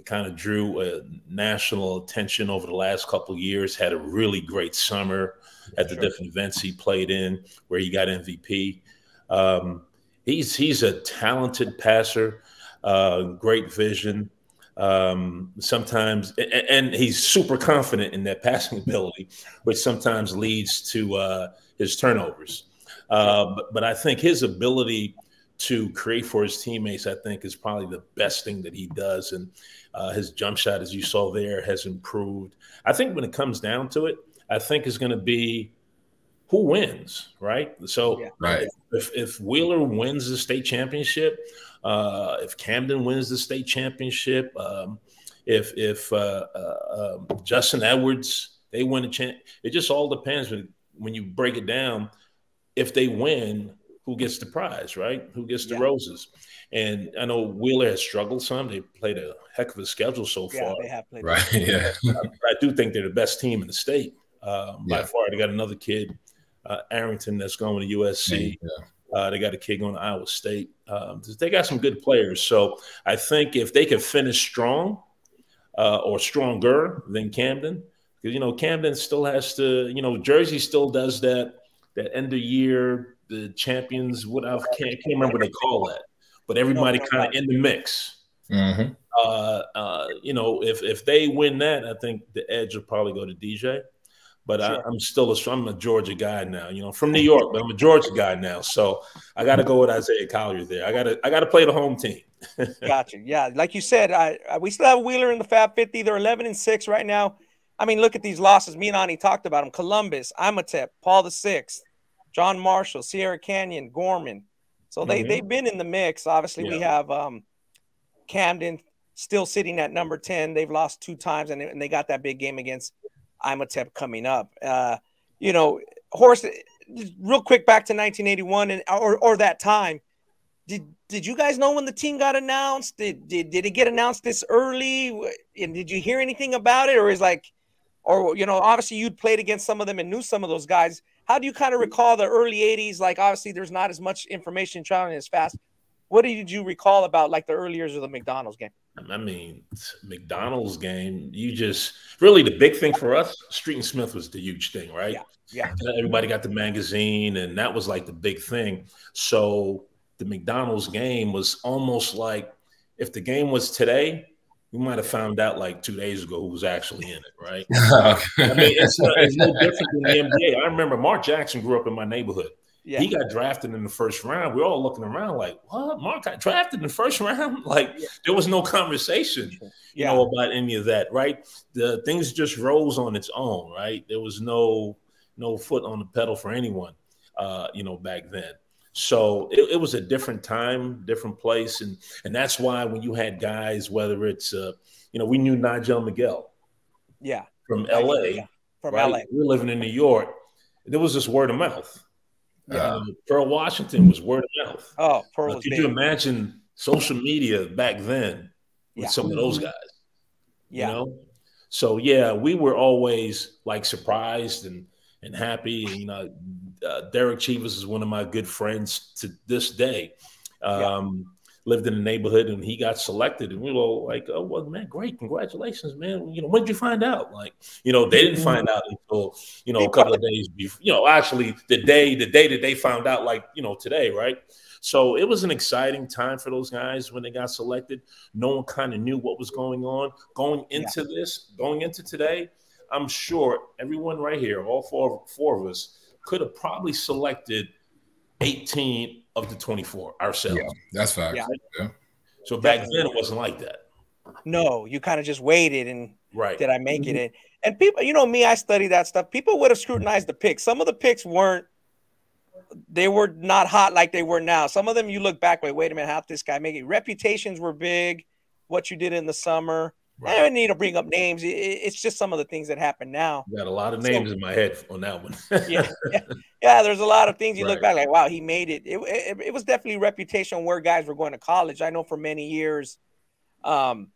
kind of drew national attention over the last couple of years, had a really great summer at the different events he played in where he got MVP. He's a talented passer. great vision. Sometimes, and he's super confident in that passing ability, which sometimes leads to his turnovers. But I think his ability to create for his teammates, I think, is probably the best thing that he does. And his jump shot, as you saw there, has improved. I think when it comes down to it, I think it's going to be who wins, right? So if Wheeler wins the state championship, if Camden wins the state championship, if Justin Edwards, they win a champ, it just all depends when you break it down. If they win, who gets the prize, right? Who gets the roses? And I know Wheeler has struggled some. They played a heck of a schedule so far. Yeah, they have played. Right. Yeah. I do think they're the best team in the state by far. They got another kid, Arrington, that's going to USC. They got a kid going to Iowa State. They got some good players. So I think if they could finish strong or stronger than Camden, because, Camden still has to, Jersey still does that end of year, the champions, I can't remember what they call that, but everybody kind of in the mix. Mm-hmm. If they win that, I think the edge will probably go to DJ. But I'm a Georgia guy now, from New York, but I'm a Georgia guy now. So I got to go with Isaiah Collier there. I got to play the home team. Gotcha. Yeah. Like you said, we still have Wheeler in the Fab 50. They're 11-6 right now. I mean, look at these losses. Me and Ani talked about them. Columbus, Imhotep, Paul VI, John Marshall, Sierra Canyon, Gorman. So they've been in the mix. Obviously, we have Camden still sitting at number 10. They've lost 2 times, and they got that big game against Imhotep coming up. Horace, real quick back to 1981 or that time. Did you guys know when the team got announced? Did it get announced this early? And did you hear anything about it? Or obviously you'd played against some of them and knew some of those guys. How do you kind of recall the early 80s? Like, obviously there's not as much information traveling as fast. What did you recall about like the early years of the McDonald's game? I mean, McDonald's game, really the big thing for us, Street and Smith was the huge thing, right? Yeah. Everybody got the magazine, and that was like the big thing. So the McDonald's game was almost like if the game was today, we might have found out like 2 days ago who was actually in it, right? I mean, it's no different than the NBA. I remember Mark Jackson grew up in my neighborhood. Yeah. He got drafted in the first round. We're all looking around like, what? Mark got drafted in the first round? Like, there was no conversation, about any of that, right? The things just rose on its own, right? There was no foot on the pedal for anyone, back then. So it was a different time, different place. And that's why when you had guys, whether it's, we knew Nigel Miguel from L.A., from right? L.A. We were living in New York. There was just word of mouth. Pearl Washington was word of mouth. Oh, Pearl was could big. you imagine social media back then with some of those guys? So we were always like surprised and happy. Derek Chivas is one of my good friends to this day. Lived in the neighborhood and he got selected, and we were all like, "Oh well, man, great, congratulations, man." When did you find out? Like, they didn't find out until a couple of days before. Actually, the day that they found out, like today, right? So it was an exciting time for those guys when they got selected. No one kind of knew what was going on going into today. I'm sure everyone right here, all four of us, could have probably selected 18 of the 24 ourselves. Yeah, that's fact. Yeah. So back then it wasn't like that. No, you kind of just waited and did I make it in? And people, me, I study that stuff. People would have scrutinized the picks. Some of the picks were not hot like they were now. Some of them you look back, wait a minute, how'd this guy make it? Reputations were big, what you did in the summer. I don't need to bring up names. It's just some of the things that happen now. Got a lot of names in my head on that one. Yeah. There's a lot of things you look back like, wow, he made it. It was definitely reputation where guys were going to college. I know for many years, it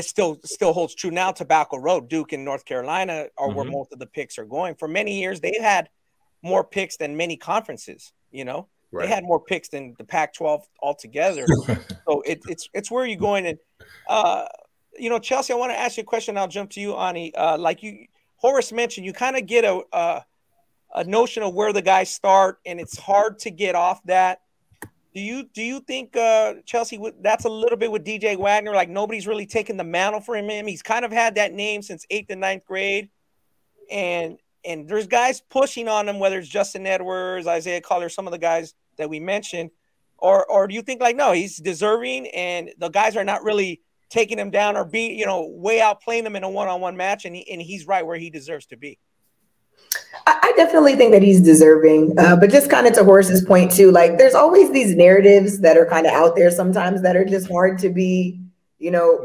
still holds true now. Tobacco Road, Duke in North Carolina are where most of the picks are going. For many years, they had more picks than many conferences, They had more picks than the Pac-12 altogether. So it's where you're going. And, Chelsea, I want to ask you a question. I'll jump to you, Ani. Horace mentioned, you kind of get a notion of where the guys start, and it's hard to get off that. Do you think Chelsea, that's a little bit with DJ Wagner? Like nobody's really taken the mantle for him. He's kind of had that name since 8th and 9th grade, and there's guys pushing on him, whether it's Justin Edwards, Isaiah Collier, some of the guys that we mentioned, or do you think like no, he's deserving, and the guys are not really taking him down or being way outplaying him in a one-on-one match, and he's right where he deserves to be? I definitely think that he's deserving, but just kind of to Horace's point too, like there's always these narratives that are kind of out there sometimes that are just hard to be,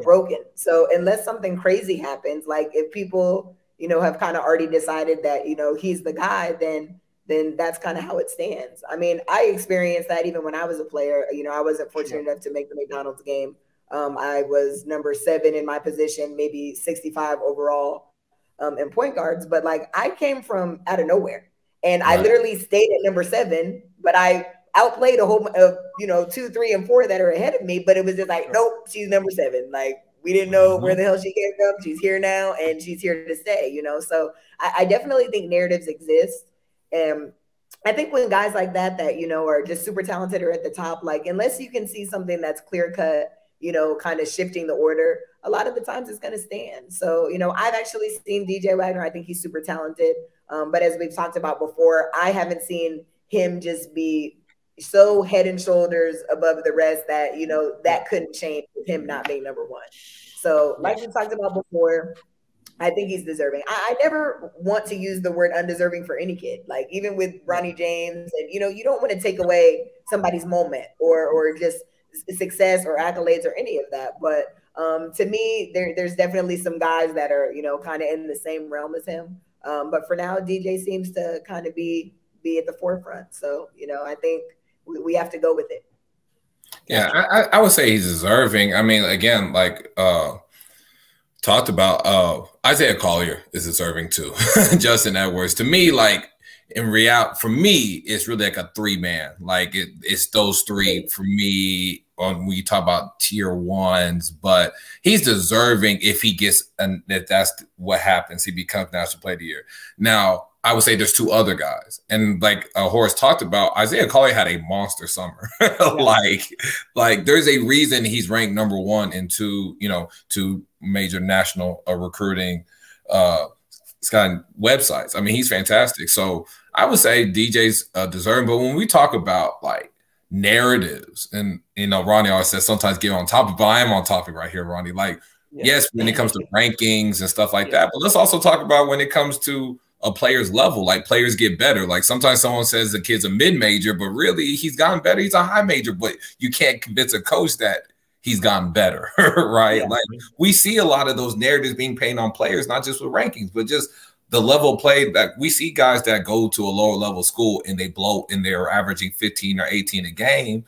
broken. So unless something crazy happens, like if people, have kind of already decided that, he's the guy, then that's kind of how it stands. I mean, I experienced that even when I was a player. I wasn't fortunate enough to make the McDonald's game. I was number 7 in my position, maybe 65 overall. And point guards, but like I came from out of nowhere, and I literally stayed at number 7, but I outplayed a whole of 2, 3, and 4 that are ahead of me. But it was just like, nope, she's number 7. Like we didn't know where the hell she came from. She's here now, and she's here to stay. So I definitely think narratives exist, and I think when guys like that are just super talented or at the top, like unless you can see something that's clear cut, kind of shifting the order, a lot of the times it's going to stand. So, I've actually seen DJ Wagner. I think he's super talented. But as we've talked about before, I haven't seen him just be so head and shoulders above the rest that, that couldn't change with him not being number 1. So like we talked about before, I think he's deserving. I never want to use the word undeserving for any kid. Like even with Bronny James, and, you don't want to take away somebody's moment or just success or accolades or any of that. But to me, there's definitely some guys that are, kind of in the same realm as him. But for now, DJ seems to kind of be at the forefront. So, I think we have to go with it. Yeah, I would say he's deserving. I mean, again, like talked about Isaiah Collier is deserving too. Justin Edwards. To me, like in reality, for me, it's really like a 3-man. Like it's those 3 for me on when you talk about tier 1s, but he's deserving if he gets, and if that's what happens, he becomes National Player of the Year. Now, I would say there's 2 other guys. And like Horace talked about, Isaiah Collier had a monster summer. like there's a reason he's ranked number 1 in 2 major national recruiting websites. I mean, he's fantastic. So I would say DJ's deserving. But when we talk about like narratives, and Ronnie always says sometimes get on topic, but I am on topic right here, Ronnie. Like, yes, when it comes to rankings and stuff like that, but let's also talk about when it comes to a player's level. Like players get better. Like sometimes someone says the kid's a mid-major, but really he's gotten better. He's a high major, but you can't convince a coach that he's gotten better, right? Like we see a lot of those narratives being painted on players, not just with rankings, but just the level of play that we see guys that go to a lower level school and they blow and they're averaging 15 or 18 a game,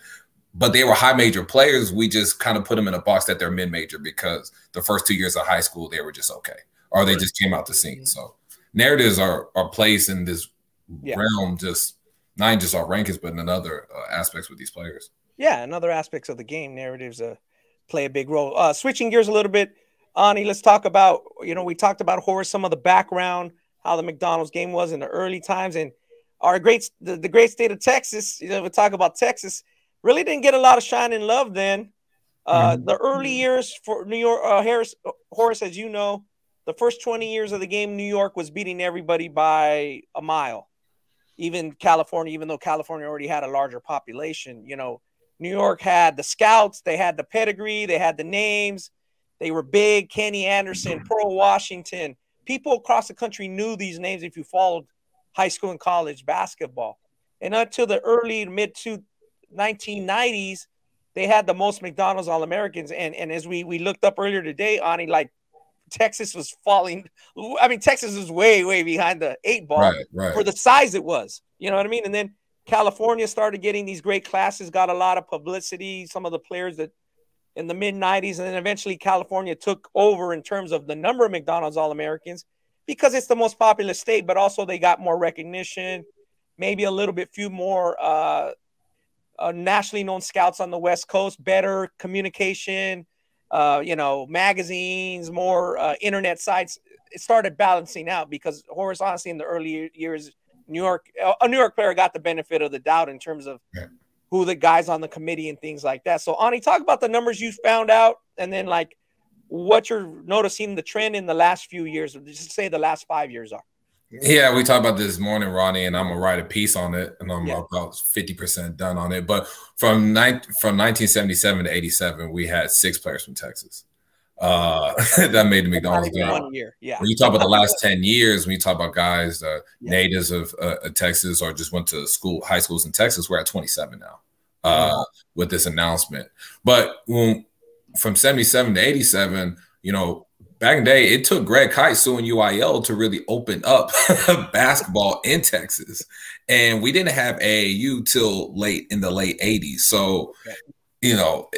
but they were high major players. We just kind of put them in a box that they're mid-major because the first 2 years of high school, they were just okay, or they just came out the scene. So narratives are placed in this realm, just not just our rankings, but in other aspects with these players. Yeah, in other aspects of the game, narratives play a big role. Switching gears a little bit, Ani, let's talk about, we talked about Horace, some of the background, how the McDonald's game was in the early times, and our the great state of Texas. We talk about Texas, really didn't get a lot of shine and love then. The early years for New York, Horace, as you know, the first 20 years of the game, New York was beating everybody by a mile. Even California, even though California already had a larger population, New York had the scouts, they had the pedigree, they had the names, they were big. Kenny Anderson, Pearl Washington. People across the country knew these names if you followed high school and college basketball. And until the early mid 1990s, they had the most McDonald's All-Americans. And as we looked up earlier today, Ani, like Texas was falling. I mean, Texas was way, way behind the 8 ball for the size it was. You know what I mean? And then California started getting these great classes, got a lot of publicity, some of the players that in the mid-90s, and then eventually California took over in terms of the number of McDonald's All-Americans because it's the most populous state, but also they got more recognition, maybe a little bit few more nationally known scouts on the West Coast, better communication, magazines, more internet sites. It started balancing out because Horace, honestly, in the early years, a New York player got the benefit of the doubt in terms of who the guys on the committee and things like that. So, Ani, talk about the numbers you found out, and then like what you're noticing the trend in the last few years, or just say the last 5 years are. Yeah, we talked about this morning, Ronnie, and I'm gonna write a piece on it, and I'm about 50% done on it. But from 1977 to 87, we had 6 players from Texas. That made the McDonald's game. 1 year, yeah. When you talk about the last 10 years, when you talk about guys, natives of Texas or just went to high schools in Texas, we're at 27 now with this announcement. But from 77 to 87, you know, back in the day, it took Greg Kite suing UIL to really open up basketball in Texas. And we didn't have AAU till in the late 80s. So, you know,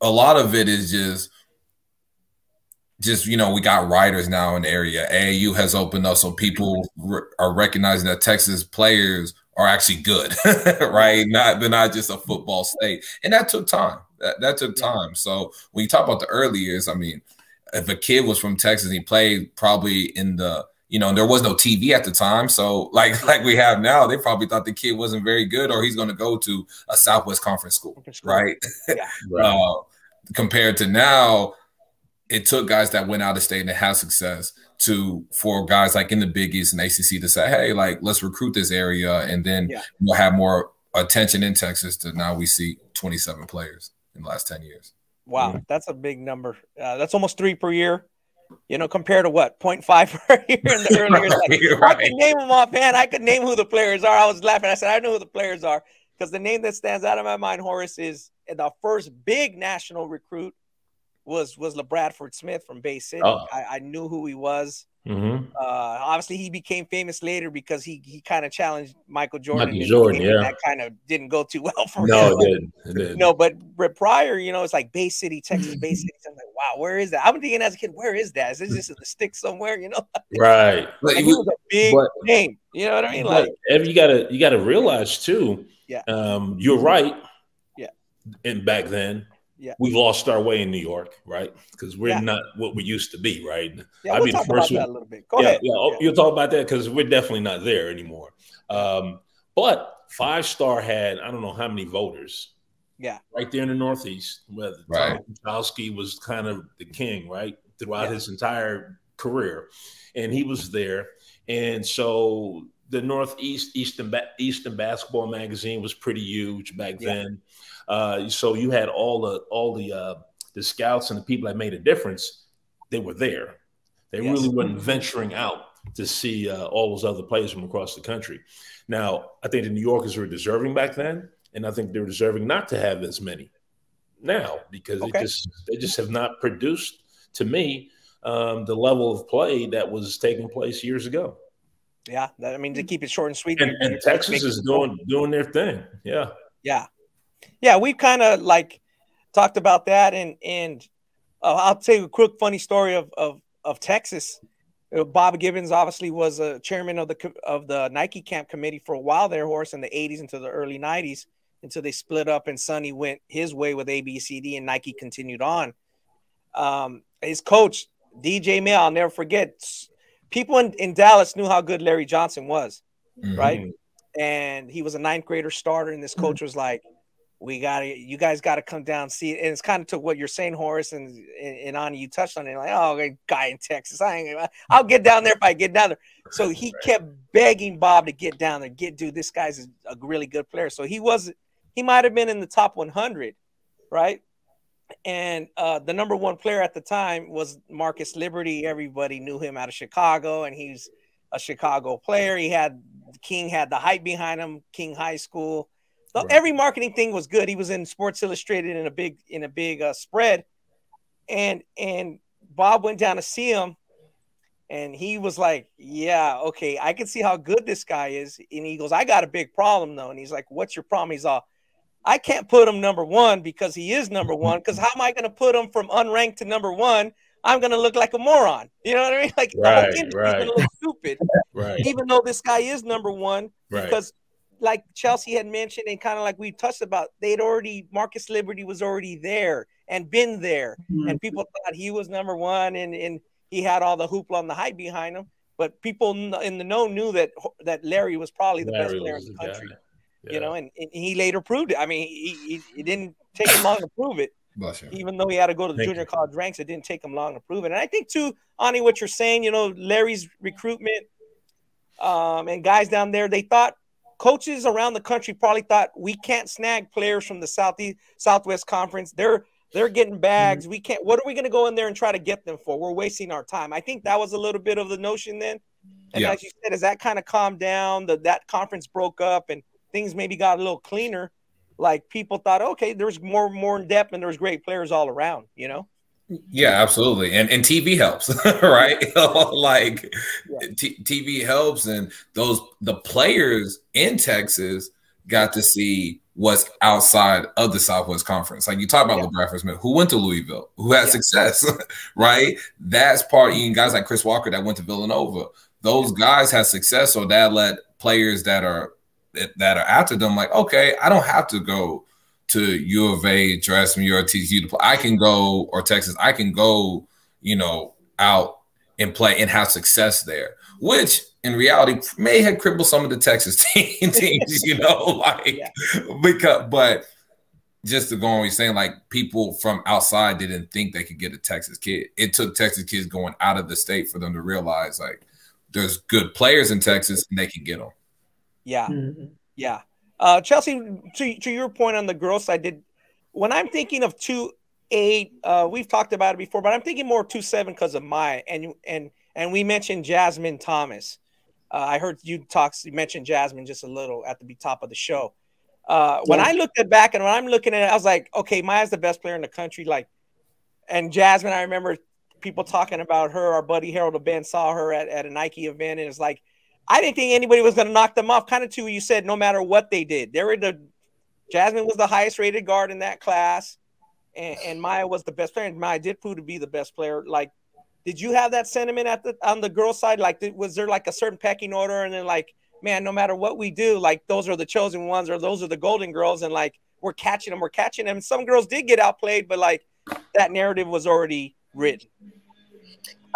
a lot of it is just, you know, we got writers now in the area. AAU has opened up, so people are recognizing that Texas players are actually good, right? They're not just a football state. And that took time. That took time. So when you talk about the early years, I mean, if a kid was from Texas, he played probably in the, you know, there was no TV at the time. So like we have now, they probably thought the kid wasn't very good, or he's going to go to a Southwest Conference school, right? Compared to now, it took guys that went out of state and had success for guys like in the Big East and ACC to say, hey, like, let's recruit this area. And then we'll have more attention in Texas to now we see 27 players in the last 10 years. Wow, that's a big number. That's almost 3 per year, you know, compared to what, 0.5 per year in the earlier years. Like, I could name them offhand. I could name who the players are. I was laughing. I said, I know who the players are, because the name that stands out of my mind, Horace, is the first big national recruit was LaBradford Smith from Bay City. I knew who he was. Obviously, he became famous later because he kind of challenged Michael Jordan. That kind of didn't go too well for him. It didn't. No, but prior, you know, it's like Bay City, Texas, Bay City. I'm like, wow, where is that? I'm thinking as a kid, where is that? Is it just in the sticks somewhere? You know, right? Like, he was a big name. You know what I mean? Like, you gotta realize too. You're right. And back then, we've lost our way in New York, right? Because we're not what we used to be, right? Yeah, we'll talk about that a little bit. Go ahead. You'll talk about that because we're definitely not there anymore. But 5-star had, I don't know how many voters. Yeah. Right there in the Northeast, where Tom Kowalski was kind of the king, right? Throughout his entire career. And he was there. And so the Northeast Eastern Basketball Magazine was pretty huge back then. So you had all the scouts and the people that made a difference. They were there. They really weren't venturing out to see all those other players from across the country. Now, I think the New Yorkers were deserving back then, and I think they're deserving not to have as many now, because they just have not produced, to me, the level of play that was taking place years ago. Yeah, I mean, to keep it short and sweet. And Texas is doing their thing. Yeah, we've kind of like talked about that, and I'll tell you a quick funny story of Texas. Bob Gibbons obviously was a chairman of the Nike camp committee for a while there, Horace, in the 80s into the early 90s, until they split up and Sonny went his way with ABCD and Nike continued on. His coach, DJ Mail, I'll never forget. People in Dallas knew how good Larry Johnson was, right? And he was a 9th grader starter, and this coach was like, you guys got to come down and see it. And it's kind of to what you're saying, Horace, and Ani, you touched on it. Like, oh, a guy in Texas, I'll get down there if I get down there. So he kept begging Bob to get down there, dude, this guy's a really good player. So he might have been in the top 100, right? And the #1 player at the time was Marcus Liberty. Everybody knew him out of Chicago, and he's a Chicago player. King had the hype behind him, King High School. So every marketing thing was good. He was in Sports Illustrated in a big spread, and Bob went down to see him, and he was like, "Yeah, okay, I can see how good this guy is." And he goes, "I got a big problem though." And he's like, "What's your problem?" He's all, "I can't put him #1 because he is #1. Because how am I going to put him from unranked to #1? I'm going to look like a moron." You know what I mean? Like the whole industry's going to look stupid, even though this guy is #1 because. Like Chelsea had mentioned, and kind of like we touched about, Marcus Liberty was already there and been there, and people thought he was #1, and he had all the hoopla and the hype behind him. But people in the know knew that Larry was probably the best player in the country. you know, and he later proved it. I mean, he didn't take him long to prove it. Even though he had to go to the junior college ranks, it didn't take him long to prove it. And I think too, Ani, what you're saying, you know, Larry's recruitment and guys down there, they thought coaches around the country probably thought we can't snag players from the Southwest Conference. They're getting bags. We can't. What are we going to go in there and try to get them for? We're wasting our time. I think that was a little bit of the notion then. And as you said, as that kind of calmed down, that conference broke up and things maybe got a little cleaner. Like people thought, okay, there's more in depth and there's great players all around, you know? Yeah, absolutely. And TV helps, right? Like TV helps. And the players in Texas got to see what's outside of the Southwest Conference. Like you talk about LeBron Smith, who went to Louisville, who had success, right? That's part, even guys like Chris Walker that went to Villanova. Those guys had success, so that let players that are after them, like, okay, I don't have to go to U of A, Dressman, or TCU to play. I can go, or Texas, I can go, you know, out and play and have success there, which in reality may have crippled some of the Texas teams, you know, like, but just to go on, we're saying, like, people from outside didn't think they could get a Texas kid. It took Texas kids going out of the state for them to realize, like, there's good players in Texas and they can get them. Yeah. Yeah. Chelsea, to your point on the girls side, when I'm thinking of 2'8", we've talked about it before, but I'm thinking more 2'7" because of Maya. And we mentioned Jasmine Thomas. I heard you mentioned Jasmine just a little at the top of the show. When I looked at back and when I'm looking at it, I was like, okay, Maya's the best player in the country. Like, and Jasmine, I remember people talking about her. Our buddy Harold Ben saw her at a Nike event, and it's like, I didn't think anybody was going to knock them off. Kind of to you said, no matter what they did, Jasmine was the highest rated guard in that class, and Maya was the best player. And Maya did prove to be the best player. Like, did you have that sentiment on the girls' side? Like, was there like a certain pecking order, and then like, man, no matter what we do, like those are the chosen ones, or those are the golden girls, and like we're catching them. Some girls did get outplayed, but like that narrative was already written.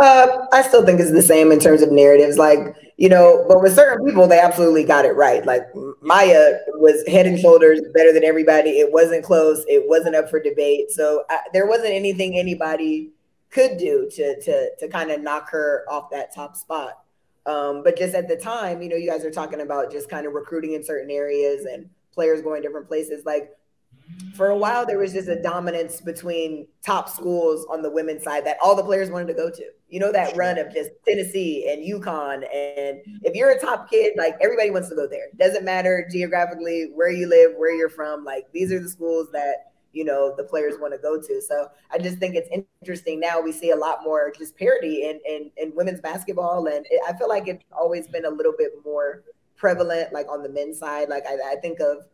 I still think it's the same in terms of narratives, like, you know, but with certain people, they absolutely got it right. Like Maya was head and shoulders better than everybody. It wasn't close. It wasn't up for debate. So there wasn't anything anybody could do to kind of knock her off that top spot. But just at the time, you know, you guys are talking about just kind of recruiting in certain areas and players going different places. Like, for a while, there was just a dominance between top schools on the women's side that all the players wanted to go to. You know, that run of just Tennessee and UConn. And if you're a top kid, like everybody wants to go there. Doesn't matter geographically where you live, where you're from. Like, these are the schools that, you know, the players want to go to. So I just think it's interesting. Now we see a lot more just parity in women's basketball. And I feel like it's always been a little bit more prevalent, like on the men's side. Like I think of,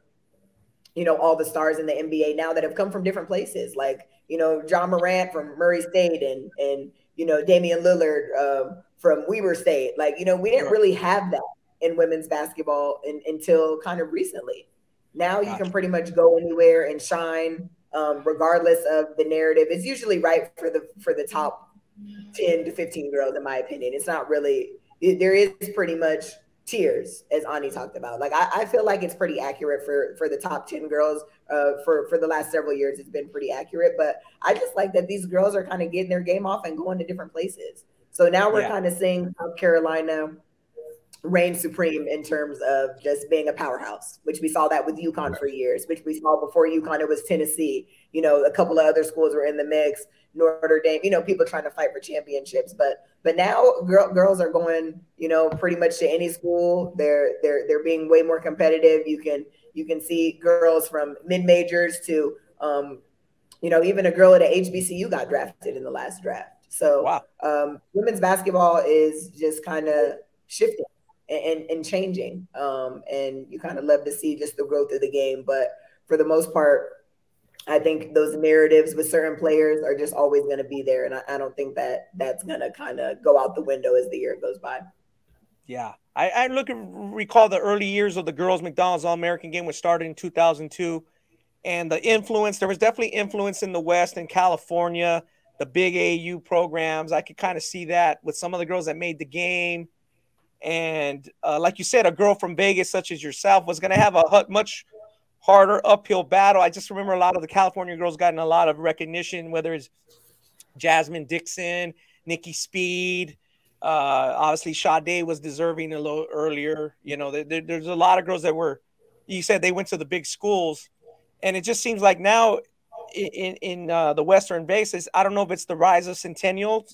you know, all the stars in the NBA now that have come from different places, like, you know, John Morant from Murray State and you know, Damian Lillard from Weber State. Like, you know, we didn't really have that in women's basketball until kind of recently. Now you can pretty much go anywhere and shine, regardless of the narrative. It's usually right for the top 10 to 15 girls, in my opinion. It's not really, there is pretty much tiers, as Ani talked about. Like, I feel like it's pretty accurate for the top 10 girls. For the last several years, it's been pretty accurate. But I just like that these girls are kind of getting their game off and going to different places. So now we're kind of seeing South Carolina reign supreme in terms of just being a powerhouse, which we saw that with UConn for years, which we saw before UConn, it was Tennessee. You know, a couple of other schools were in the mix, Notre Dame, you know, people trying to fight for championships. But now girls are going, you know, pretty much to any school. They're being way more competitive. You can see girls from mid-majors to, you know, even a girl at a HBCU got drafted in the last draft. So women's basketball is just kind of shifting and changing. And you kind of love to see just the growth of the game. But for the most part, I think those narratives with certain players are just always going to be there. And I don't think that that's going to kind of go out the window as the year goes by. Yeah. I recall the early years of the girls' McDonald's All-American game, which started in 2002. And the influence, there was definitely influence in the West and California, the big AAU programs. I could kind of see that with some of the girls that made the game. And like you said, a girl from Vegas, such as yourself, was going to have a much harder uphill battle. I just remember a lot of the California girls gotten a lot of recognition, whether it's Jasmine Dixon, Nikki Speed. Obviously, Sade was deserving a little earlier. You know, there's a lot of girls that were, you said they went to the big schools. And it just seems like now in the Western bases, I don't know if it's the rise of Centennial,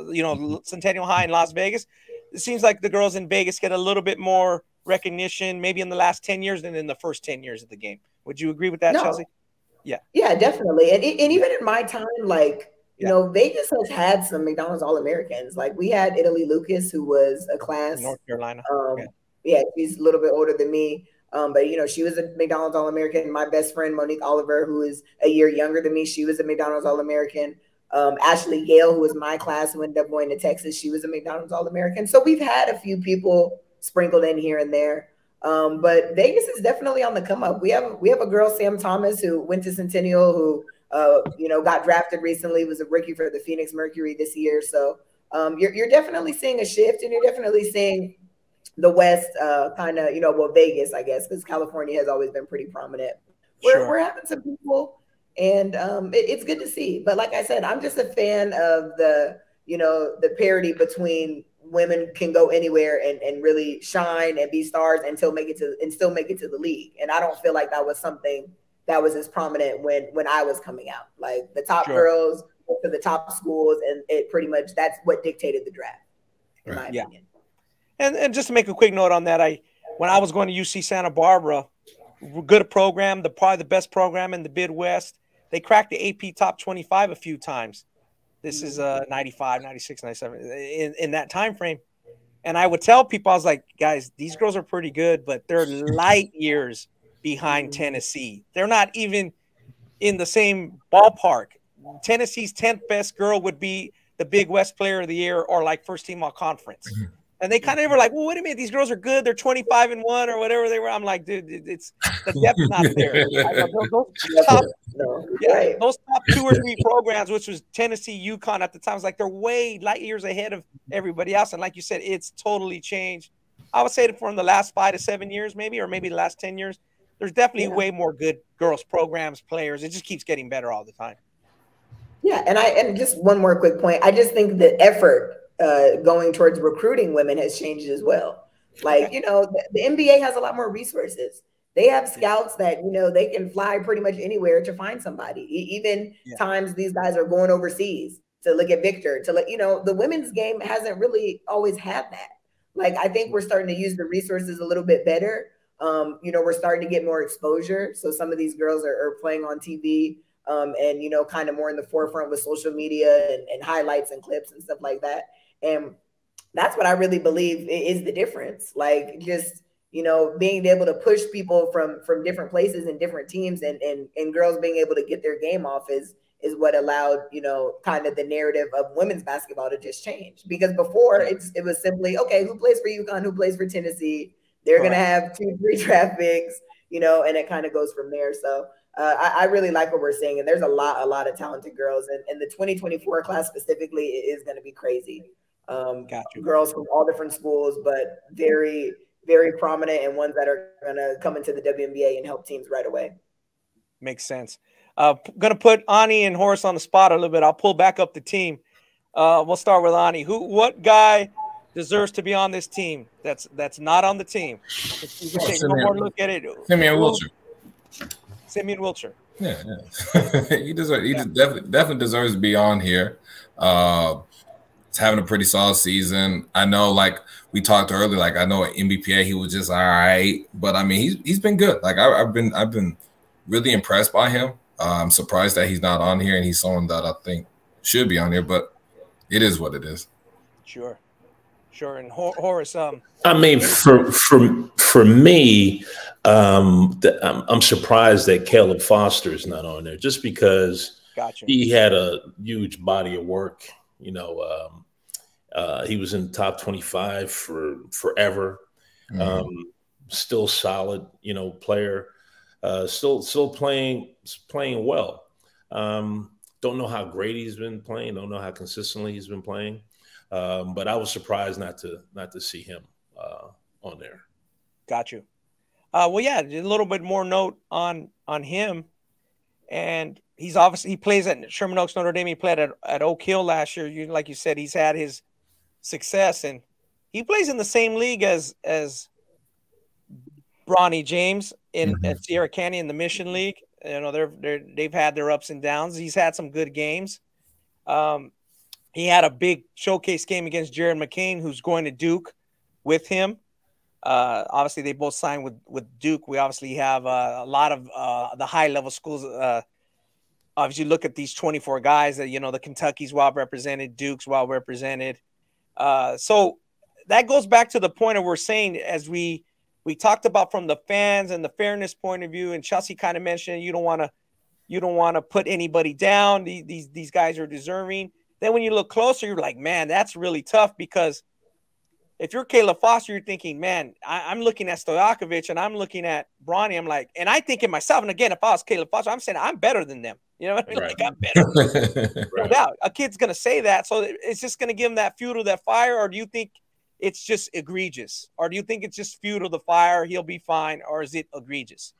you know, Centennial High in Las Vegas. It seems like the girls in Vegas get a little bit more recognition, maybe in the last 10 years than in the first 10 years of the game. Would you agree with that, Chelsea? Yeah. Yeah, definitely. And even in my time, like, you know, Vegas has had some McDonald's All-Americans. Like, we had Italy Lucas, who was a class. North Carolina. Yeah, she's a little bit older than me. But, you know, she was a McDonald's All-American. My best friend, Monique Oliver, who is a year younger than me, she was a McDonald's All-American. Ashley Gale, who was my class, who ended up going to Texas, she was a McDonald's All-American. So we've had a few people sprinkled in here and there. But Vegas is definitely on the come up. We have a girl, Sam Thomas, who went to Centennial, who you know, got drafted recently, was a rookie for the Phoenix Mercury this year. So you're definitely seeing a shift, and you're definitely seeing the West kind of, you know, well, Vegas, I guess, because California has always been pretty prominent. We're having some people, and it's good to see. But like I said, I'm just a fan of the, you know, the parity between women can go anywhere and really shine and be stars and still make it to the league. And I don't feel like that was something that was as prominent when I was coming out. Like, the top girls went to the top schools, and it pretty much, that's what dictated the draft, in my opinion. And just to make a quick note on that, when I was going to UC Santa Barbara, good program, probably the best program in the Midwest. They cracked the AP top 25 a few times. This is 95, 96, 97 in that time frame. And I would tell people, I was like, guys, these girls are pretty good, but they're light years behind Tennessee. They're not even in the same ballpark. Tennessee's 10th best girl would be the Big West Player of the Year or like first team all conference. And they kind of were like, well, wait a minute, these girls are good. They're 25-1 or whatever they were. I'm like, dude, it's the depth not there. Those top 2 or 3 programs, which was Tennessee, UConn at the time, was like they're way light years ahead of everybody else. And like you said, it's totally changed. I would say that from the last 5 to 7 years, maybe, or maybe the last 10 years, there's definitely way more good girls programs, players. It just keeps getting better all the time. Yeah, and just one more quick point. I just think the effort going towards recruiting women has changed as well. Like, you know, the NBA has a lot more resources. They have scouts that, you know, they can fly pretty much anywhere to find somebody. Even times these guys are going overseas to look at Victor, to let, you know, the women's game hasn't really always had that. Like, I think we're starting to use the resources a little bit better. You know, we're starting to get more exposure. So some of these girls are playing on TV and, you know, kind of more in the forefront with social media and highlights and clips and stuff like that. And that's what I really believe is the difference. Like, just, you know, being able to push people from different places and different teams and girls being able to get their game off is what allowed, you know, kind of the narrative of women's basketball to just change. Because before it was simply, okay, who plays for UConn, who plays for Tennessee? They're going to have 2-3 draft picks, you know, and it kind of goes from there. So I really like what we're seeing. And there's a lot of talented girls. And the 2024 class specifically is going to be crazy. Girls from all different schools, but very, very prominent, and ones that are going to come into the WNBA and help teams right away. Makes sense. Going to put Ani and Horace on the spot a little bit. I'll pull back up the team. We'll start with Ani. What guy deserves to be on this team that's not on the team? You can take one more look at it. Simeon Wilcher. Simeon Wilcher. Yeah. He definitely deserves to be on here. He's having a pretty solid season. I know, like we talked earlier, like I know at NBPA he was just all right, but I mean he's been good. Like I've been really impressed by him. I'm surprised that he's not on here, and he's someone that I think should be on here, but it is what it is. Sure. And Horace, I mean, for me, I'm surprised that Caleb Foster is not on there, just because he had a huge body of work. You know, he was in the top 25 for forever. Still solid, you know, player. Still playing well. Don't know how great he's been playing. Don't know how consistently he's been playing. But I was surprised not to see him on there. Got you. Well, yeah, a little bit more note on him, and he plays at Sherman Oaks, Notre Dame. He played at Oak Hill last year. Like you said, he's had his success, and he plays in the same league as Bronny James at Sierra Canyon, the Mission League. You know, they've had their ups and downs. He's had some good games. He had a big showcase game against Jared McCain, who's going to Duke with him. Obviously, they both signed with Duke. We obviously have a lot of the high-level schools. Obviously, look at these 24 guys that, you know, the Kentucky's well represented, Duke's well represented. So that goes back to the point of we're saying, as we talked about from the fans and the fairness point of view, and Chelsea kind of mentioned you don't want to put anybody down. These guys are deserving. Then when you look closer, you're like, man, that's really tough, because if you're Caleb Foster, you're thinking, man, I'm looking at Stojakovic and I'm looking at Bronny. I'm like, and I think in myself, and again, if I was Caleb Foster, I'm saying I'm better than them. You know what I mean? Right. Like, I'm better. No doubt. A kid's going to say that. So it's just going to give him that fuel to that fire, or do you think it's just egregious? Or do you think it's just fuel to the fire, he'll be fine, or is it egregious?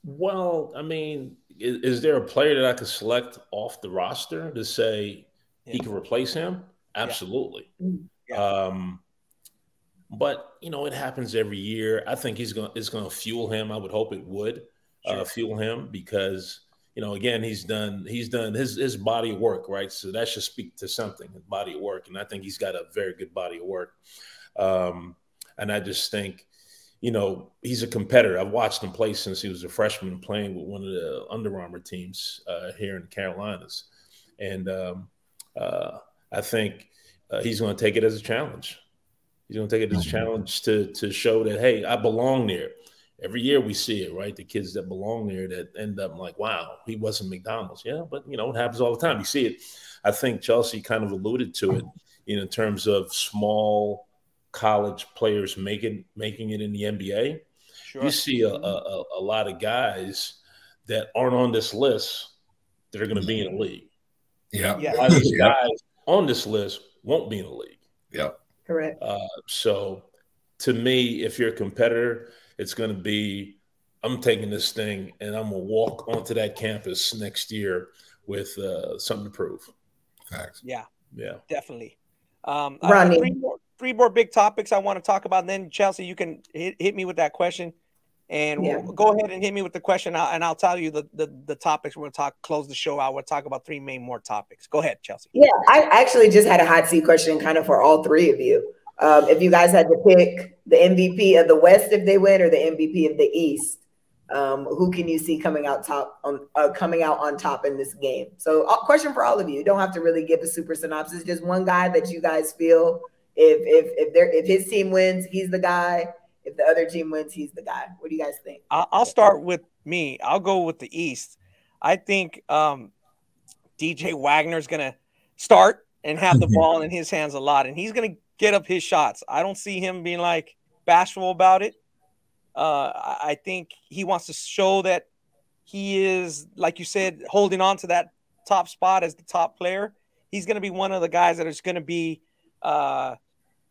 Well, I mean, is there a player that I could select off the roster to say he can replace him? Absolutely. Yeah. But, you know, it happens every year. I think it's going to fuel him. I would hope it would fuel him, because, you know, again, he's done his body of work, right? So that should speak to something, his body of work. And I think he's got a very good body of work. And I just think, you know, he's a competitor. I've watched him play since he was a freshman, playing with one of the Under Armour teams here in the Carolinas. And I think he's going to take it as a challenge. He's going to take it as a challenge to show that, hey, I belong there. Every year we see it, right? The kids that belong there that end up like, wow, he wasn't McDonald's. Yeah, but, you know, it happens all the time. You see it. I think Chelsea kind of alluded to it, you know, in terms of small college players making it in the NBA. Sure. You see a lot of guys that aren't on this list that are going to be in the league. Yeah. A lot of these guys on this list won't be in the league. Yeah. Correct. So to me, if you're a competitor, it's going to be, I'm taking this thing and I'm going to walk onto that campus next year with something to prove. Facts. Yeah. Yeah. Definitely. Ronnie. Three more big topics I want to talk about. And then, Chelsea, you can hit me with that question. And we'll go ahead and hit me with the question, and I'll tell you the topics we're going to close the show out. We'll talk about three more topics. Go ahead, Chelsea. Yeah, I actually just had a hot seat question kind of for all three of you. If you guys had to pick the MVP of the West if they win, or the MVP of the East, who can you see coming out on top in this game? So, question for all of you. You don't have to really give a super synopsis. Just one guy that you guys feel if his team wins, he's the guy. If the other team wins, he's the guy. What do you guys think? I'll start with me. I'll go with the East. I think DJ Wagner's going to start and have the ball in his hands a lot, and he's going to get up his shots. I don't see him being like bashful about it. I think he wants to show that he is, like you said, holding on to that top spot as the top player. He's going to be one of the guys that is going to be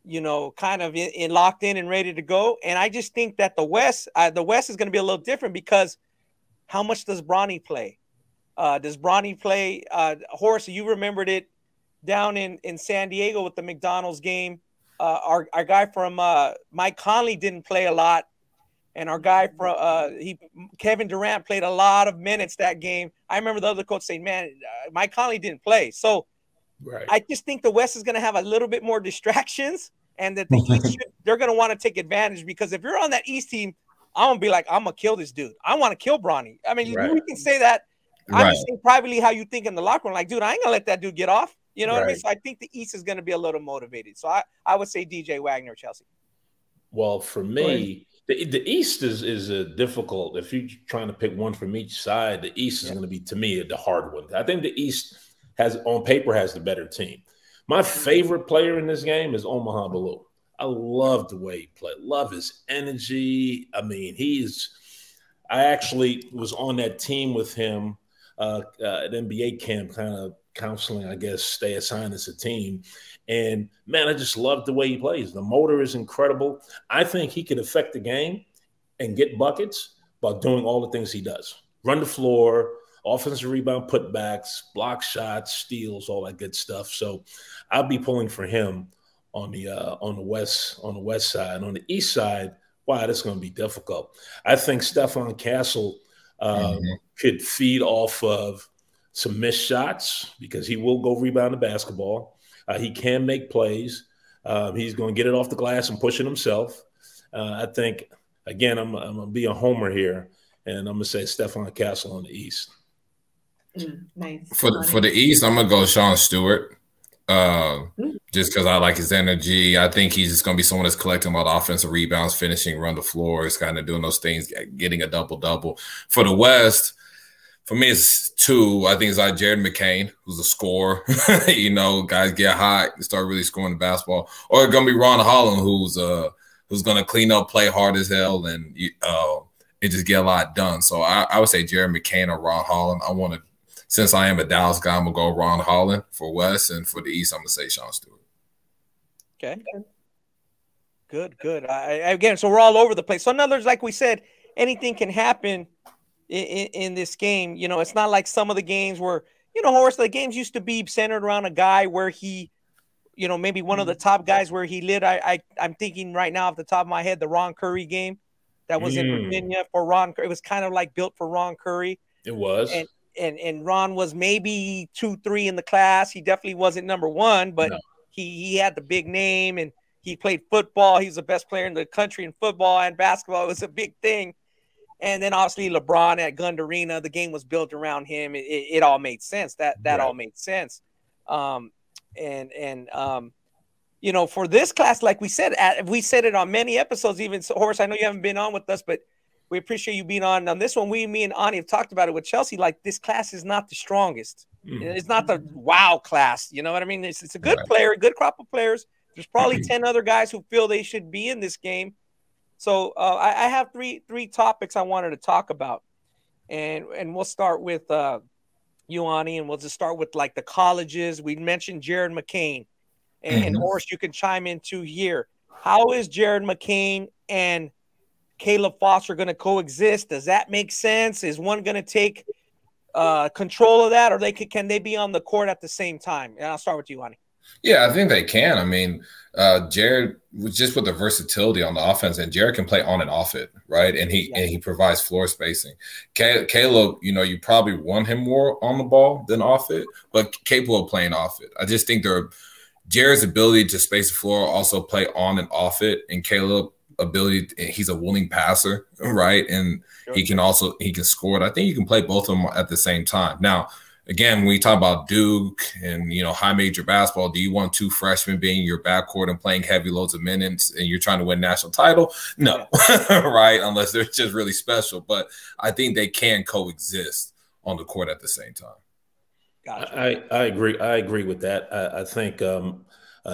you know, kind of in locked in and ready to go. And I just think that the West is going to be a little different, because how much does Bronny play? Does Bronny play? Horace, you remembered it down in San Diego with the McDonald's game. Our guy from Mike Conley didn't play a lot. And our guy from Kevin Durant played a lot of minutes that game. I remember the other coach saying, man, Mike Conley didn't play. So I just think the West is going to have a little bit more distractions, and that the East they're going to want to take advantage, because if you're on that East team, I'm going to be like, I'm going to kill this dude. I want to kill Bronny. I mean, we can say that. I'm just saying privately how you think in the locker room. Like, dude, I ain't going to let that dude get off. You know what I mean? So I think the East is going to be a little motivated. So I would say DJ Wagner, Chelsea. Well, for me, the East is a difficult. If you're trying to pick one from each side, the East is going to be, to me, the hard one. I think the East on paper has the better team. My favorite player in this game is Omaha Bilal. I love the way he played. Love his energy. I mean, I actually was on that team with him at NBA camp, kind counseling, I guess, stay assigned as a team. And man, I just love the way he plays. The motor is incredible. I think he could affect the game and get buckets by doing all the things he does. Run the floor, offensive rebound, putbacks, block shots, steals, all that good stuff. So I'll be pulling for him on the west side. On the east side, wow, that's going to be difficult. I think Stephon Castle could feed off of some missed shots because he will go rebound the basketball. He can make plays. He's going to get it off the glass and push it himself. I think, again, I'm going to be a homer here, and I'm going to say Stephon Castle on the east. Nice. For the East, I'm going to go Sean Stewart. Just because I like his energy. I think he's just going to be someone that's collecting a lot of offensive rebounds, finishing, run the floor. He's kind of doing those things, getting a double-double. For the West, for me, it's two. I think it's like Jared McCain, who's a scorer. You know, guys get hot, start really scoring the basketball. Or it's going to be Ron Holland, who's going to clean up, play hard as hell, and it just get a lot done. So I would say Jared McCain or Ron Holland. Since I am a Dallas guy, I'm going to go Ron Holland for West, and for the East, I'm going to say Sean Stewart. Okay. Good. Again, so we're all over the place. So in other words, like we said, anything can happen in this game. You know, it's not like some of the games where, you know, Horace, the games used to be centered around a guy where he, you know, maybe one of the top guys where he lit. I'm thinking right now off the top of my head, the Ron Curry game that was in Virginia for Ron. It was kind of like built for Ron Curry. It was. And Ron was maybe 2-3 in the class. He definitely wasn't number one, but he had the big name and he played football. He was the best player in the country in football and basketball. It was a big thing. And then obviously LeBron at Gund Arena, the game was built around him. It all made sense. That all made sense. You know, for this class, like we said it on many episodes, even so, Horace, I know you haven't been on with us, but we appreciate you being on this one. Me and Ani have talked about it with Chelsea. Like, this class is not the strongest. It's not the wow class. You know what I mean? It's a good player, a good crop of players. There's probably 10 other guys who feel they should be in this game. So I have three topics I wanted to talk about. And we'll start with you, Ani, and we'll just start with like the colleges. We mentioned Jared McCain. And Horace, you can chime in too here. How is Jared McCain and Caleb Foster going to coexist? Does that make sense? Is one going to take control of that, or can they be on the court at the same time? And I'll start with you, Ani. Yeah, I think they can. I mean, Jared, just with the versatility on the offense, and Jared can play on and off it, right? And he provides floor spacing. Caleb, you know, you probably want him more on the ball than off it, but capable of playing off it. I just think Jared's ability to space the floor, also play on and off it, and Caleb ability, he's a willing passer, right? And he can score it. I think you can play both of them at the same time. Now, again, when we talk about Duke and, you know, high major basketball, do you want two freshmen being your backcourt and playing heavy loads of minutes and you're trying to win national title? No, right? Unless they're just really special. But I think they can coexist on the court at the same time. Gotcha. I agree. I agree with that. I think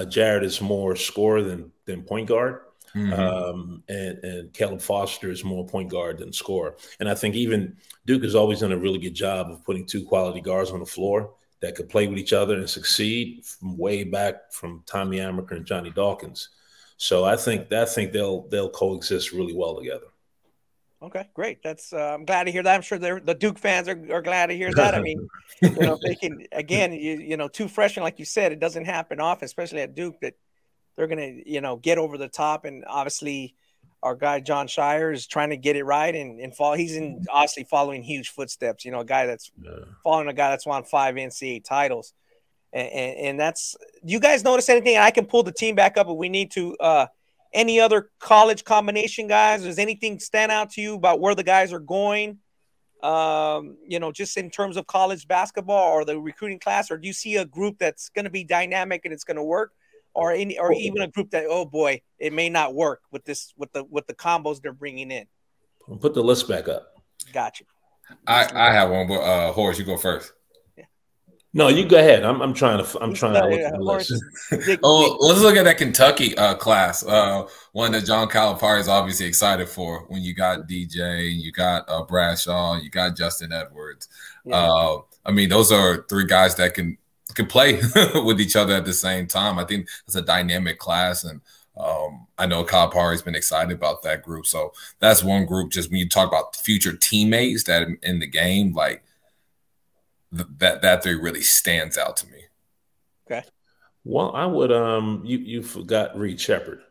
Jared is more scorer than point guard. And Caleb Foster is more point guard than scorer. And I think even Duke has always done a really good job of putting two quality guards on the floor that could play with each other and succeed from way back from Tommy Amaker and Johnny Dawkins. So I think they'll coexist really well together. Okay, great. That's I'm glad to hear that. I'm sure the Duke fans are glad to hear that. I mean, you know, they can, again, you know, two freshmen, like you said, it doesn't happen often, especially at Duke, that they're going to, you know, get over the top. And obviously our guy, John Shire, is trying to get it right and fall. He's obviously following huge footsteps, you know, a guy that's following a guy that's won 5 NCAA titles. And that's, do you guys notice anything? And I can pull the team back up if we need to. Any other college combination guys? Does anything stand out to you about where the guys are going? You know, just in terms of college basketball or the recruiting class, or do you see a group that's going to be dynamic and it's going to work? Or even a group that, oh boy, it may not work with the combos they're bringing in. I'll put the list back up. Gotcha. I have one, but Horace, you go first. Yeah. No, you go ahead. I'm trying to look at the list. Let's look at that Kentucky class. One that John Calipari is obviously excited for. When you got DJ, you got Bradshaw, you got Justin Edwards. Yeah. I mean, those are 3 guys that can could play with each other at the same time. I think it's a dynamic class, and I know Calipari's been excited about that group. So that's one group. Just when you talk about future teammates that in the game, like that three really stands out to me. Okay. Well, I would you forgot Reed Shepherd.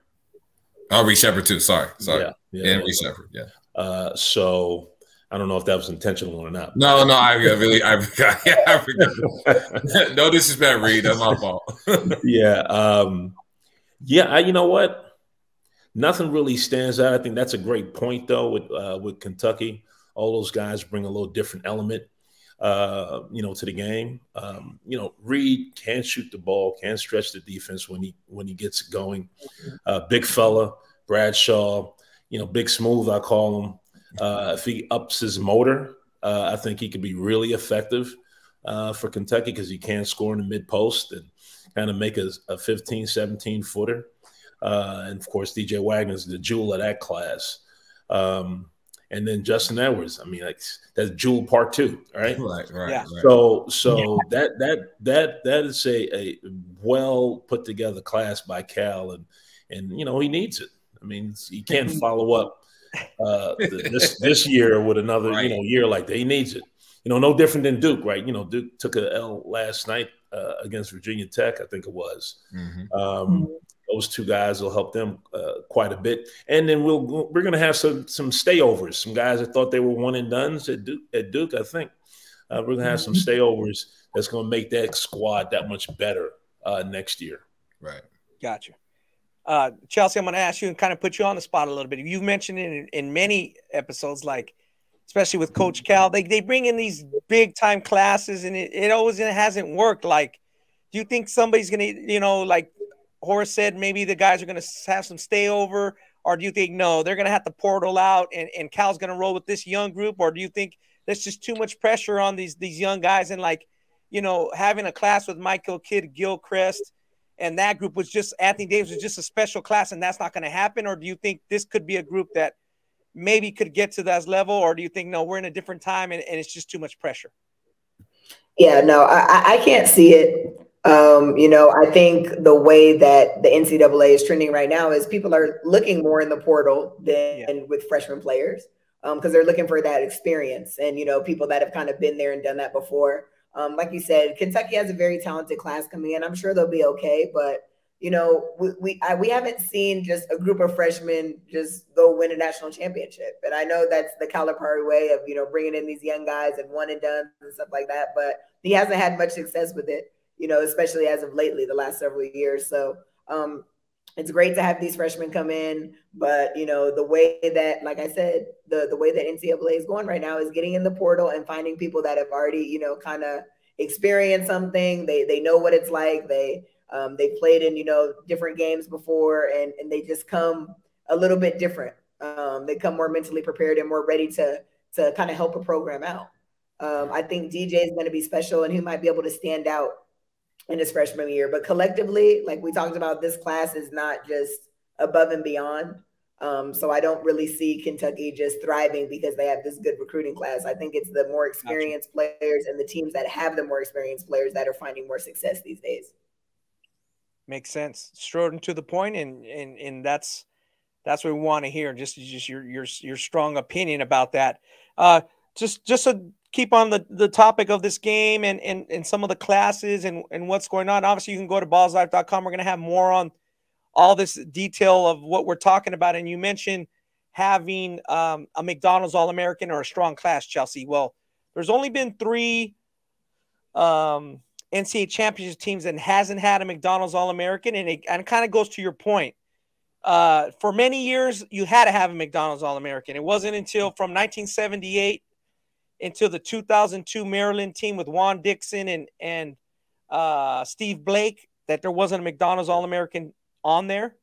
Oh, Reed Shepherd too. Sorry. Yeah, Reed Shepherd. Yeah. So I don't know if that was intentional or not. No, I forgot. Yeah, I forgot. No disrespect, Reed. That's my fault. Yeah. You know what? Nothing really stands out. I think that's a great point, though, with Kentucky. All those guys bring a little different element, to the game. Reed can shoot the ball, can stretch the defense when he gets going. Big fella, Bradshaw, big smooth, I call him. If he ups his motor, I think he could be really effective for Kentucky because he can score in the mid post and kind of make a 15, 17 footer. And of course, DJ Wagner's the jewel of that class. And then Justin Edwards. I mean, that's jewel part 2, right? Right. Yeah. Right. So that is a well put together class by Cal, and he needs it. I mean, he can't follow up this year with another year like that. He needs it. No different than Duke, right? Duke took a L last night against Virginia Tech, I think it was. Mm-hmm. Those two guys will help them quite a bit, and then we're going to have some stayovers. Some guys that thought they were one and dones at Duke. I think we're going to have some stayovers that's going to make that squad that much better next year. Right. Gotcha. Chelsea, I'm going to ask you and kind of put you on the spot a little bit. You've mentioned it in many episodes, like especially with Coach Cal, they bring in these big time classes, and it always hasn't worked. Like, do you think somebody's going to, like Horace said, maybe the guys are going to have some stayover, or do you think, no, they're going to have to portal out and Cal's going to roll with this young group? Or do you think there's just too much pressure on these young guys, and having a class with Michael Kidd, Gilchrist, and that group was just, Anthony Davis was just a special class, and that's not going to happen? Or do you think this could be a group that maybe could get to that level? Or do you think, no, we're in a different time and it's just too much pressure? Yeah, no, I can't see it. I think the way that the NCAA is trending right now is people are looking more in the portal than with freshman players because they're looking for that experience and, people that have kind of been there and done that before. Like you said, Kentucky has a very talented class coming in. I'm sure they'll be okay, but, we haven't seen just a group of freshmen just go win a national championship. And I know that's the Calipari way of, bringing in these young guys and one and done and stuff like that, but he hasn't had much success with it. Especially as of lately, the last several years. So it's great to have these freshmen come in. But, the way that, like I said, the way that NCAA is going right now is getting in the portal and finding people that have already, kind of experienced something. They know what it's like. They played in, different games before, and they just come a little bit different. They come more mentally prepared and more ready to kind of help a program out. I think DJ is going to be special, and he might be able to stand out in his freshman year. But collectively, like we talked about, this class is not just above and beyond. So I don't really see Kentucky just thriving because they have this good recruiting class. I think it's the more experienced players and the teams that have the more experienced players that are finding more success these days. Makes sense. Straight and to the point, and that's what we want to hear. Just your strong opinion about that. Just to keep on the topic of this game and some of the classes and what's going on. Obviously, you can go to ballislife.com. We're going to have more on all this detail of what we're talking about. And you mentioned having a McDonald's All-American or a strong class, Chelsea. Well, there's only been 3 NCAA championship teams that hasn't had a McDonald's All-American. And it kind of goes to your point. For many years, you had to have a McDonald's All-American. It wasn't until from 1978 until the 2002 Maryland team with Juan Dixon and Steve Blake that there wasn't a McDonald's All-American on there.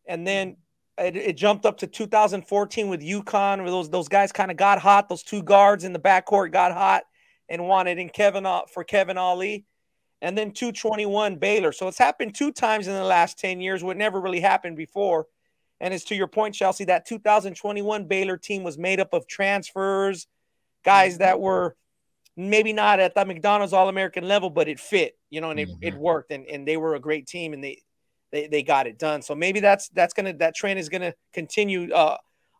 And then it jumped up to 2014 with UConn, where those guys kind of got hot. Those 2 guards in the backcourt got hot and wanted in Kevin Ali. And then 221 Baylor. So it's happened 2 times in the last 10 years, what never really happened before. And it's to your point, Chelsea, that 2021 Baylor team was made up of transfers, guys that were maybe not at the McDonald's All-American level, but it fit. you know, and it worked, and they were a great team, and they got it done. So maybe that trend is gonna continue.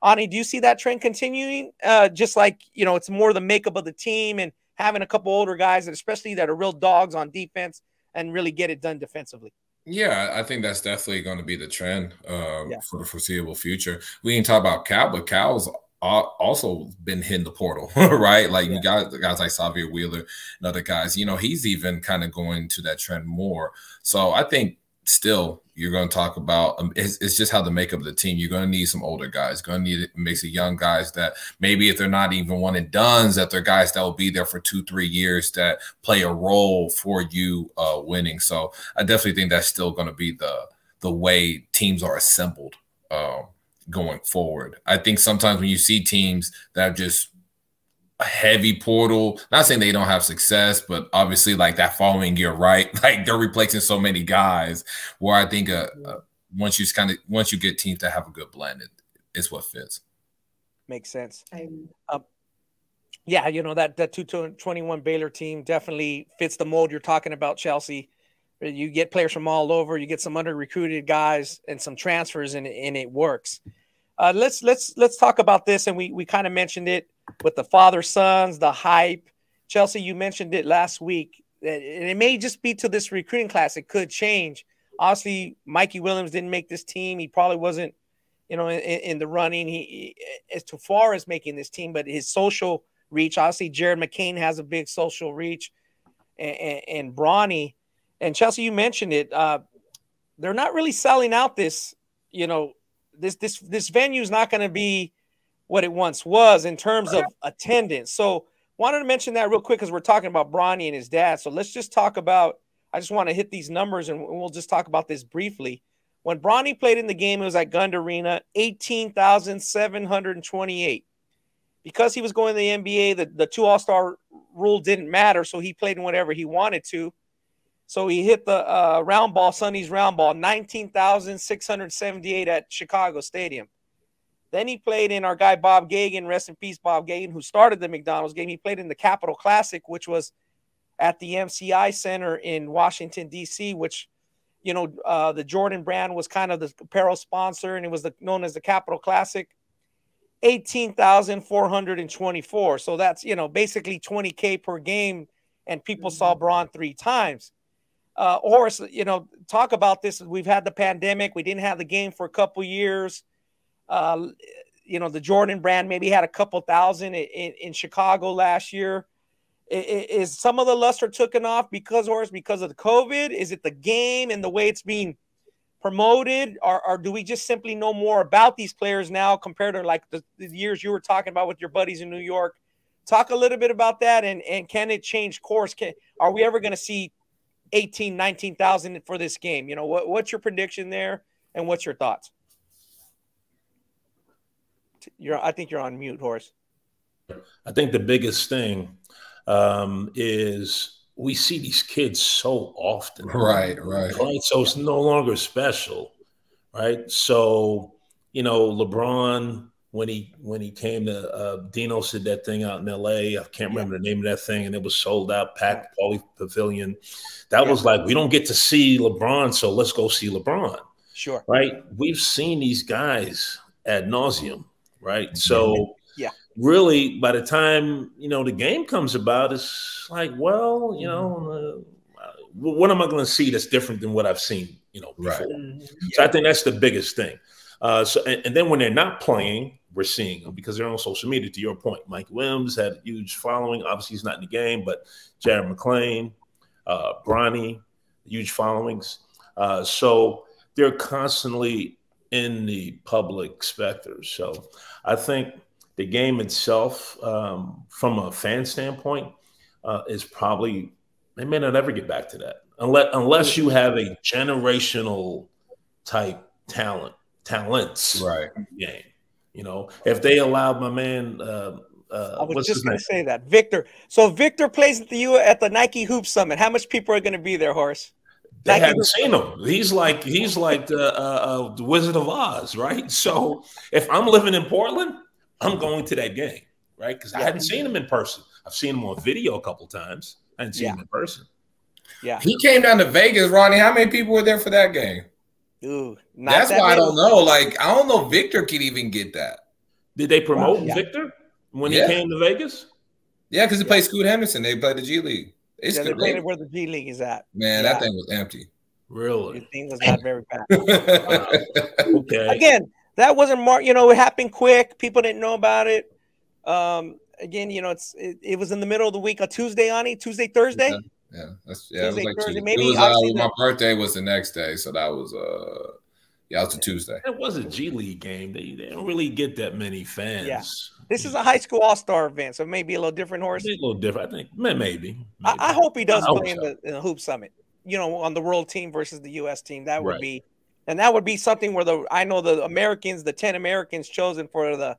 Ani, do you see that trend continuing? Just like, you know, it's more the makeup of the team and having a couple older guys, that especially that are real dogs on defense and really get it done defensively. Yeah, I think that's definitely going to be the trend for the foreseeable future. We didn't talk about Cal, but Cal's also been hitting the portal, right? Like you got guys like Xavier Wheeler and other guys. You know, he's even kind of going to that trend more. So I think still you're going to talk about it's just how the makeup of the team. You're going to need some older guys. Going to need a mix of young guys that maybe if they're not even one and dones, that they're guys that will be there for 2-3 years that play a role for you winning. So I definitely think that's still going to be the way teams are assembled going forward. I think sometimes when you see teams that have just a heavy portal, not saying they don't have success, but obviously like that following year, right? Like they're replacing so many guys, where I think once you get teams that have a good blend, it's what fits. Makes sense. Yeah, you know, that 221 Baylor team definitely fits the mold you're talking about, Chelsea. You get players from all over, you get some under-recruited guys and some transfers, and it works. Let's talk about this, and we kind of mentioned it with the father-sons, the hype. Chelsea, you mentioned it last week, and it may just be to this recruiting class. It could change. Obviously, Mikey Williams didn't make this team. He probably wasn't, you know, in the running. He as too far as making this team, but his social reach. Obviously, Jared McCain has a big social reach, and Bronny. And Chelsea, you mentioned it. They're not really selling out this, you know, this venue is not going to be what it once was in terms of attendance. So wanted to mention that real quick because we're talking about Bronny and his dad. So let's just talk about, I just want to hit these numbers and we'll just talk about this briefly. When Bronny played in the game, it was at Gund Arena, 18,728. Because he was going to the NBA, the 2 All-Star rule didn't matter, so he played in whatever he wanted to. So he hit the round ball, Sonny's round ball, 19,678 at Chicago Stadium. Then he played in our guy Bob Gagan, rest in peace, Bob Gagan, who started the McDonald's game. He played in the Capitol Classic, which was at the MCI Center in Washington, D.C., which, you know, the Jordan brand was kind of the apparel sponsor, and it was known as the Capitol Classic. 18,424. So that's, you know, basically 20K per game, and people saw Bron 3 times. Horace, you know, talk about this. We've had the pandemic. We didn't have the game for a couple years. You know, the Jordan brand maybe had a couple thousand in Chicago last year. Is some of the luster taken off because of the COVID? Is it the game and the way it's being promoted, or do we just simply know more about these players now compared to like the years you were talking about with your buddies in New York? Talk a little bit about that, and can it change course? Are we ever going to see 18, 19,000 for this game? You know, what's your prediction there, and what's your thoughts? I think you're on mute, Horace. I think the biggest thing is we see these kids so often. Right. So it's no longer special, right? So, you know, LeBron, when he came to Dino said that thing out in LA. I can't remember the name of that thing, and it was sold out, packed, Paulie Pavilion. That was like, we don't get to see LeBron, so let's go see LeBron. Sure. Right? We've seen these guys ad nauseum, right? So really, by the time, you know, the game comes about, it's like, well, you know, what am I going to see that's different than what I've seen, you know, before? So I think that's the biggest thing. And then when they're not playing, we're seeing them because they're on social media. To your point, Mike Williams had a huge following. Obviously, he's not in the game, but Jared McClain, Bronny, huge followings. So they're constantly in the public specter. So I think the game itself, from a fan standpoint, is probably, they may not ever get back to that unless you have a generational type talents game. You know, if they allowed my man, I was just going to say that, Victor. So Victor plays at the Nike Hoop Summit. How much people are going to be there, Horace? They haven't seen him. He's like the Wizard of Oz, right? So if I'm living in Portland, I'm going to that game, right? Because I hadn't seen him in person. I've seen him on video a couple times. I hadn't seen him in person. Yeah. He came down to Vegas, Ronnie. How many people were there for that game? Ooh, that's why I don't know. Like, I don't know if Victor could even get that. Did they promote Victor when he came to Vegas? Yeah, because he played Scoot Henderson. They played the G League. They played it where the G League is at. Man, that thing was empty. Really? Your thing was not very bad. Wow. Okay. Again, that wasn't it happened quick. People didn't know about it. Again, it was in the middle of the week, a Tuesday, Tuesday, Thursday. Yeah, Tuesday, it was like Thursday. Maybe it was, my birthday was the next day, so that was it was a Tuesday. It was a G League game. They don't really get that many fans. Yeah. This is a high school all-star event, so maybe a little different, Horace. A little different, I think. Maybe. I hope he does play in the Hoop Summit. On the world team versus the U.S. team. That would be, and that would be something where I know the Americans, the 10 Americans chosen for the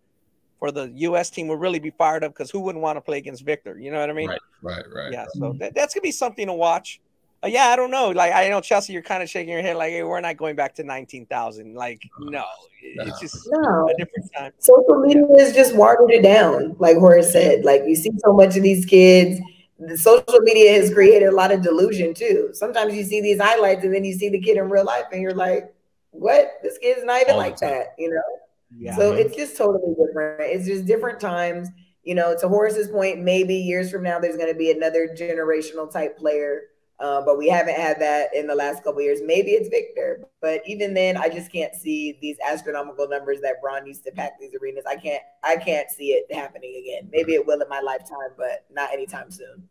U.S. team would really be fired up, because who wouldn't want to play against Victor? You know what I mean? Right. Yeah, so that's gonna be something to watch. Yeah, I don't know. Like, I know, Chelsea, you're kind of shaking your head like, hey, we're not going back to 19,000. Like, no, it's just a different time. Social media has just watered it down, like Horace said. Like, you see so much of these kids. The social media has created a lot of delusion too. Sometimes you see these highlights and then you see the kid in real life and you're like, what? This kid's not even like that, Yeah. So it's just totally different. It's just different times. To Horace's point, maybe years from now there's going to be another generational type player. But we haven't had that in the last couple of years. Maybe it's Victor, but even then, I just can't see these astronomical numbers that Bron used to pack these arenas. I can't see it happening again. Maybe it will in my lifetime, but not anytime soon.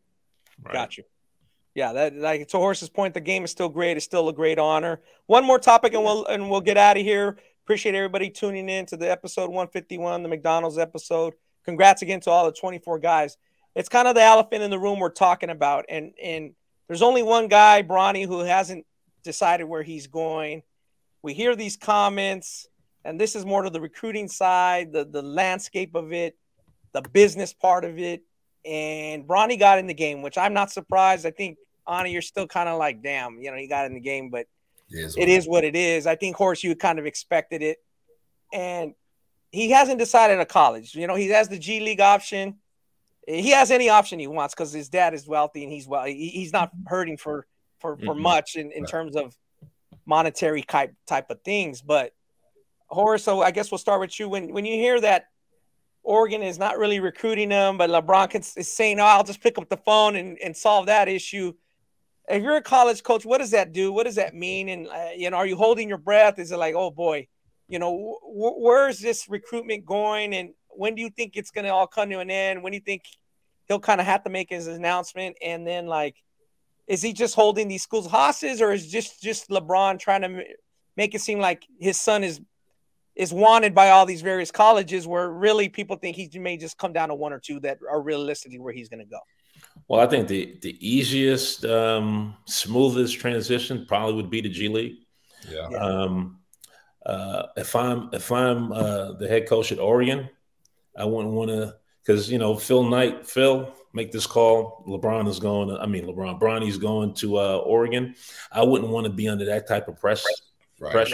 Right. Got you. Yeah, that, like, to Horace's point, the game is still great. It's still a great honor. One more topic, and we'll get out of here. Appreciate everybody tuning in to the episode 151, the McDonald's episode. Congrats again to all the 24 guys. It's kind of the elephant in the room we're talking about, and there's only one guy, Bronny, who hasn't decided where he's going. We hear these comments, and this is more to the recruiting side, the landscape of it, the business part of it. And Bronny got in the game, which I'm not surprised. I think, Anna, you're still kind of like, damn, he got in the game, but it is what it is. I think, Horace, you kind of expected it. And he hasn't decided a college. He has the G League option. He has any option he wants because his dad is wealthy and he's not hurting for much in terms of monetary type of things. But Horace, so I guess we'll start with you. When you hear that Oregon is not really recruiting him, but LeBron is saying, "Oh, I'll just pick up the phone and solve that issue." If you're a college coach, what does that do? What does that mean? And are you holding your breath? Is it like, oh boy, where is this recruitment going? And when do you think it's going to all come to an end? When do you think he'll kind of have to make his announcement? And then, like, is he just holding these schools hostage, or is just LeBron trying to make it seem like his son is wanted by all these various colleges, where really people think he may just come down to one or two that are realistically where he's going to go? Well, I think the easiest, smoothest transition probably would be the G League. Yeah. If I'm the head coach at Oregon, I wouldn't want to, because Phil make this call. Bronny's going to Oregon. I wouldn't want to be under that type of pressure. Right.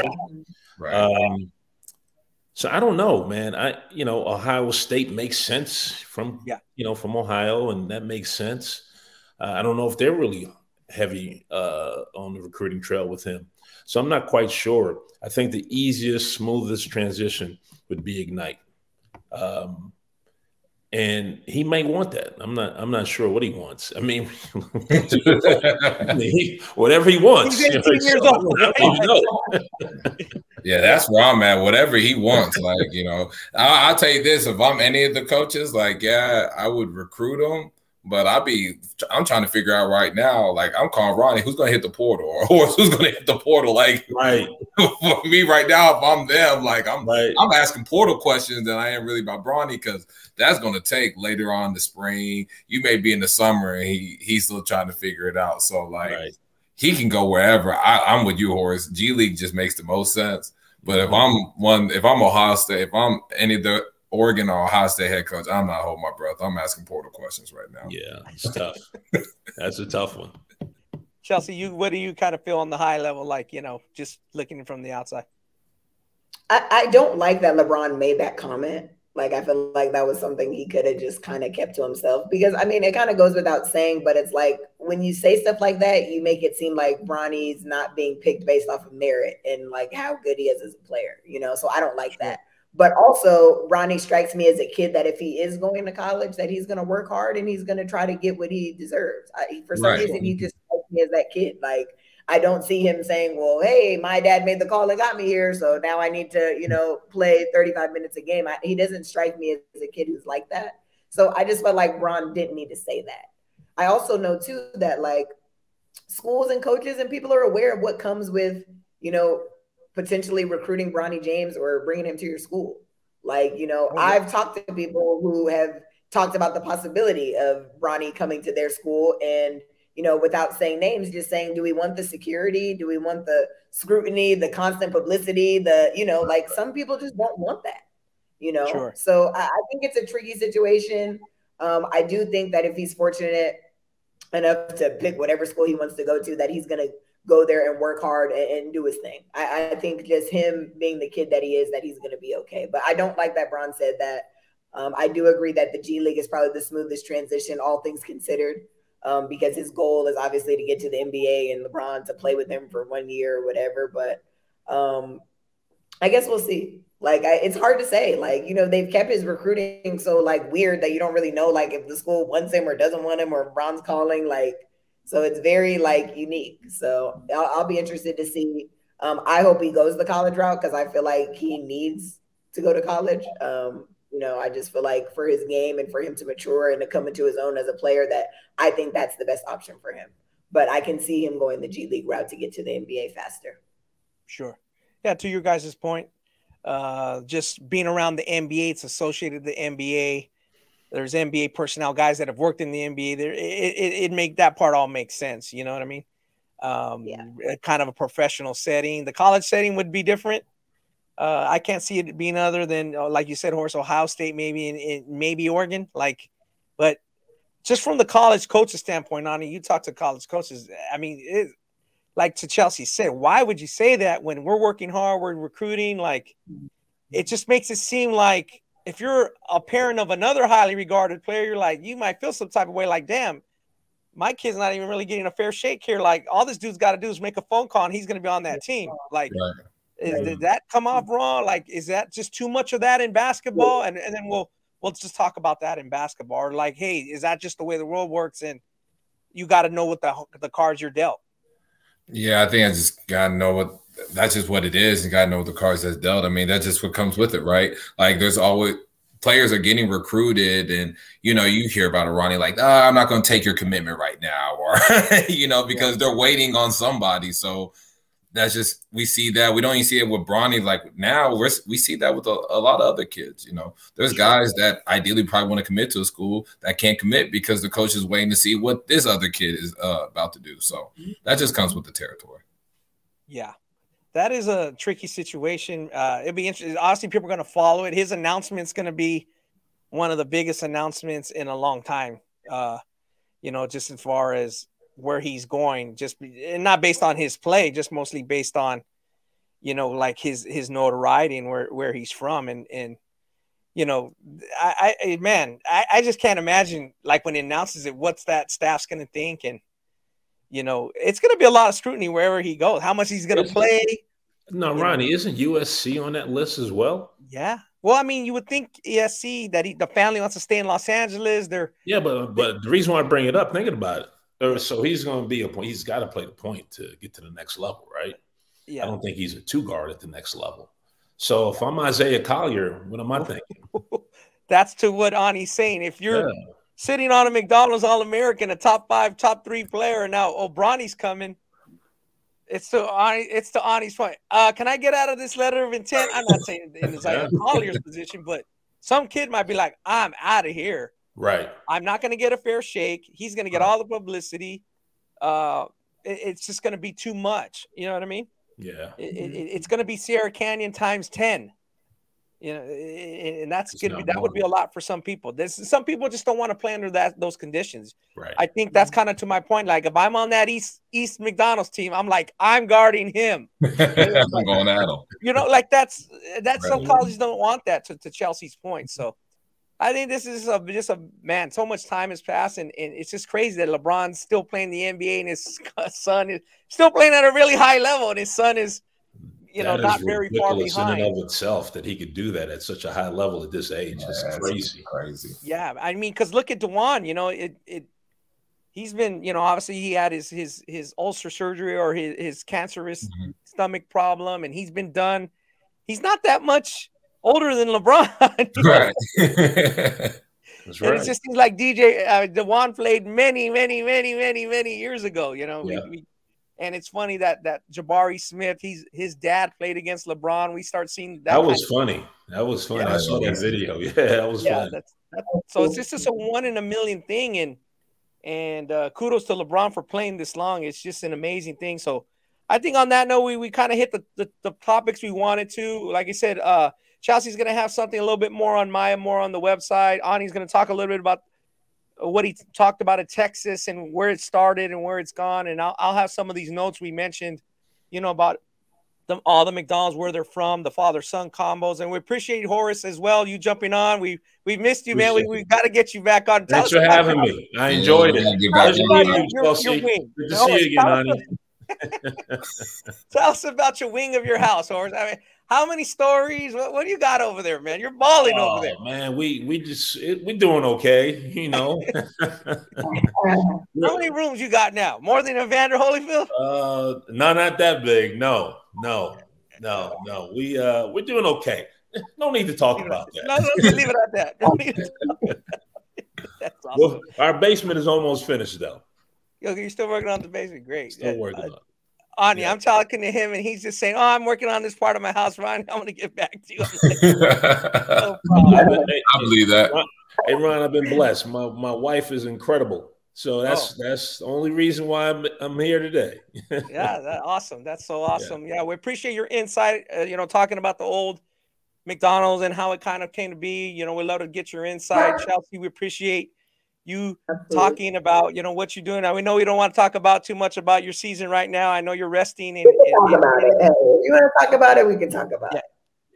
So I don't know, man. Ohio State makes sense from Ohio, and that makes sense. I don't know if they're really heavy on the recruiting trail with him. So I'm not quite sure. I think the easiest, smoothest transition would be Ignite. And he may want that. I'm not sure what he wants. I mean, whatever he wants. He's 18 years old. Yeah, that's where I'm at. Whatever he wants. Like, I'll tell you this. If I'm any of the coaches, like, yeah, I would recruit him. But I'm trying to figure out right now, like, I'm calling Ronnie, who's going to hit the portal, or who's going to hit the portal? Like, right. For me right now, if I'm them, like, I'm asking portal questions than I am really about Bronny, because that's going to take later on in the spring. You may be in the summer and he's still trying to figure it out. So, like, he can go wherever. I'm with you, Horace. G League just makes the most sense. But if I'm Ohio State, if I'm any of the Oregon or Ohio State head coach, I'm not holding my breath. I'm asking portal questions right now. Yeah, it's tough. That's a tough one. Chelsea, what do you kind of feel on the high level, like, just looking from the outside? I don't like that LeBron made that comment. Like, I feel like that was something he could have just kind of kept to himself, because, I mean, it kind of goes without saying, but it's like, when you say stuff like that, you make it seem like Bronny's not being picked based off of merit and like how good he is as a player, you know? So I don't like that. But also Ronnie strikes me as a kid that if he is going to college, that he's going to work hard and he's going to try to get what he deserves. For some reason, he just strikes me as that kid. Like, I don't see him saying, well, hey, my dad made the call and got me here, so now I need to, you know, play 35 minutes a game. He doesn't strike me as a kid who's like that. So I just felt like Bron didn't need to say that. I also know, too, that, like, schools and coaches and people are aware of what comes with, you know, potentially recruiting Bronny James or bringing him to your school. Like, you know, I've talked to people who have talked about the possibility of Bronny coming to their school and, you know, without saying names, just saying, do we want the security? Do we want the scrutiny, the constant publicity, the, you know, like some people just don't want that, you know? Sure. So I think it's a tricky situation. I do think that if he's fortunate enough to pick whatever school he wants to go to, that he's going to go there and work hard and do his thing. I think just him being the kid that he is, that he's going to be okay. But I don't like that Bron said that. I do agree that the G League is probably the smoothest transition, all things considered. Because his goal is obviously to get to the NBA and LeBron to play with him for 1 year or whatever. But I guess we'll see. Like, it's hard to say. Like, you know, they've kept his recruiting so, like, weird that you don't really know, like, if the school wants him or doesn't want him or Bron's calling. Like, so it's very, like, unique. So I'll be interested to see. I hope he goes the college route because I feel like he needs to go to college. You know, I just feel like for his game and for him to mature and to come into his own as a player, that I think that's the best option for him. But I can see him going the G League route to get to the NBA faster. Sure. Yeah, to your guys' point, just being around the NBA, it's associated with the NBA. There's NBA personnel, guys that have worked in the NBA. There, it make that part all make sense. You know what I mean? Kind of a professional setting. The college setting would be different. I can't see it being other than, like you said, Horace, Ohio State, maybe maybe Oregon. Like, but just from the college coaches standpoint, Nani, you talk to college coaches. I mean, like to Chelsea said, why would you say that when we're working hard, we're recruiting? Like, it just makes it seem like if you're a parent of another highly regarded player, you're like, you might feel some type of way, like, damn, my kid's not even really getting a fair shake here. Like, all this dude's got to do is make a phone call and he's going to be on that team. Like, did that come off wrong? Like, is that just too much of that in basketball? And then we'll just talk about that in basketball. Or like, hey, is that just the way the world works? And you got to know what the cards you're dealt. Yeah, I think I just got to know that's just what it is. You got to know what the cards that's dealt. I mean, that's just what comes with it, right? Like, there's always players are getting recruited and, you know, you hear about a Ronnie like, I'm not going to take your commitment right now. Or, you know, because they're waiting on somebody. So, that's just, we see that. We don't even see it with Bronny. Like now we see that with a lot of other kids. You know, there's guys that ideally probably want to commit to a school that can't commit because the coach is waiting to see what this other kid is about to do. So that just comes with the territory. Yeah, that is a tricky situation. It'd be interesting. Obviously, people are going to follow it. His announcement's going to be one of the biggest announcements in a long time. You know, just as far as where he's going, and not based on his play, just mostly based on, you know, like his notoriety and where he's from. And you know, I just can't imagine, like, when he announces it, what's that staff's going to think. And, you know, it's going to be a lot of scrutiny wherever he goes, how much he's going to play. No, Ronnie, isn't USC on that list as well? Yeah. Well, I mean, you would think ESC that the family wants to stay in Los Angeles. But the reason why I bring it up, thinking about it, so he's going to be a point. He's got to play the point to get to the next level, right? Yeah. I don't think he's a two guard at the next level. So if I'm Isaiah Collier, what am I thinking? That's to what Ani's saying. If you're sitting on a McDonald's All-American, a top 5, top 3 player, and now Bronny's coming, it's to Ani's point. Can I get out of this letter of intent? I'm not saying in Isaiah Collier's position, but some kid might be like, I'm out of here. Right. I'm not going to get a fair shake. He's going to get all the publicity. It's just going to be too much. You know what I mean? Yeah. It's going to be Sierra Canyon times 10. You know, and that would be a lot for some people. Some people just don't want to play under those conditions. Right. I think that's kind of to my point. Like, if I'm on that East McDonald's team, I'm like, I'm guarding him. I'm going at him. You know, like that's some colleges don't want that, to Chelsea's point. So I think this is just a man. So much time has passed, and it's just crazy that LeBron's still playing the NBA, and his son is still playing at a really high level, and his son is, not very far behind. In and of itself that he could do that at such a high level at this age. It's crazy. Yeah, I mean, because look at Dujuan. He's been, obviously he had his ulcer surgery or his cancerous stomach problem, and he's been done. He's not that much older than LeBron. Right. That's right. And it just seems like Dujuan played many years ago, and it's funny that Jabari Smith, his dad played against LeBron. We start seeing that. That was funny. That was funny. Yeah, I saw that video. Yeah, that was funny. So it's just a 1 in a million thing, and kudos to LeBron for playing this long. It's just an amazing thing. So I think on that note, we kind of hit the topics we wanted to. Like I said, Chelsea's going to have something a little bit more on Maya, more on the website. Ani's going to talk a little bit about what he talked about at Texas and where it started and where it's gone. And I'll have some of these notes we mentioned, about all the McDonald's, where they're from, the father-son combos. And we appreciate Horace as well, you jumping on. We've missed you, man. We've got to get you back on. Thanks for having me. I enjoyed it. Your wing. Good to see you again, Ani. Tell us about your wing of your house, Horace. I mean, how many stories? What do you got over there, man? You're balling over there. Man, we're doing okay, How many rooms you got now? More than Evander Holyfield? No, not that big. No. We're doing okay. No need to talk about that. No, leave it at that. Don't need to talk about that. That's awesome. Well, our basement is almost finished, though. You're still working on the basement. Great. Still working on it. Ani, I'm talking to him, and he's just saying, I'm working on this part of my house, Ryan. I'm going to get back to you. I believe that. Hey, Ron, I've been blessed. My wife is incredible. So that's the only reason why I'm here today. Yeah, that's awesome. That's so awesome. Yeah, we appreciate your insight, talking about the old McDonald's and how it kind of came to be. We'd love to get your insight. Chelsea, we appreciate you talking about, what you're doing. Now, we know we don't want to talk about too much about your season right now. I know you're resting. Talk about it. Hey, you want to talk about it? We can talk about it.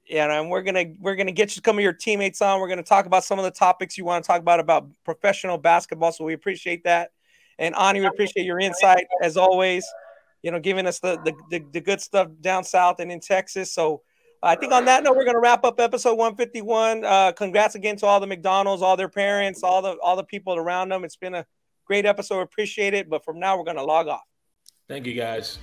Yeah, and we're gonna get some of your teammates on. We're gonna talk about some of the topics you want to talk about professional basketball. So we appreciate that. And Ani, we appreciate your insight as always. Giving us the good stuff down south and in Texas. So I think on that note, we're going to wrap up episode 151. Congrats again to all the McDonald's, all their parents, all the people around them. It's been a great episode. Appreciate it. But from now, we're going to log off. Thank you, guys.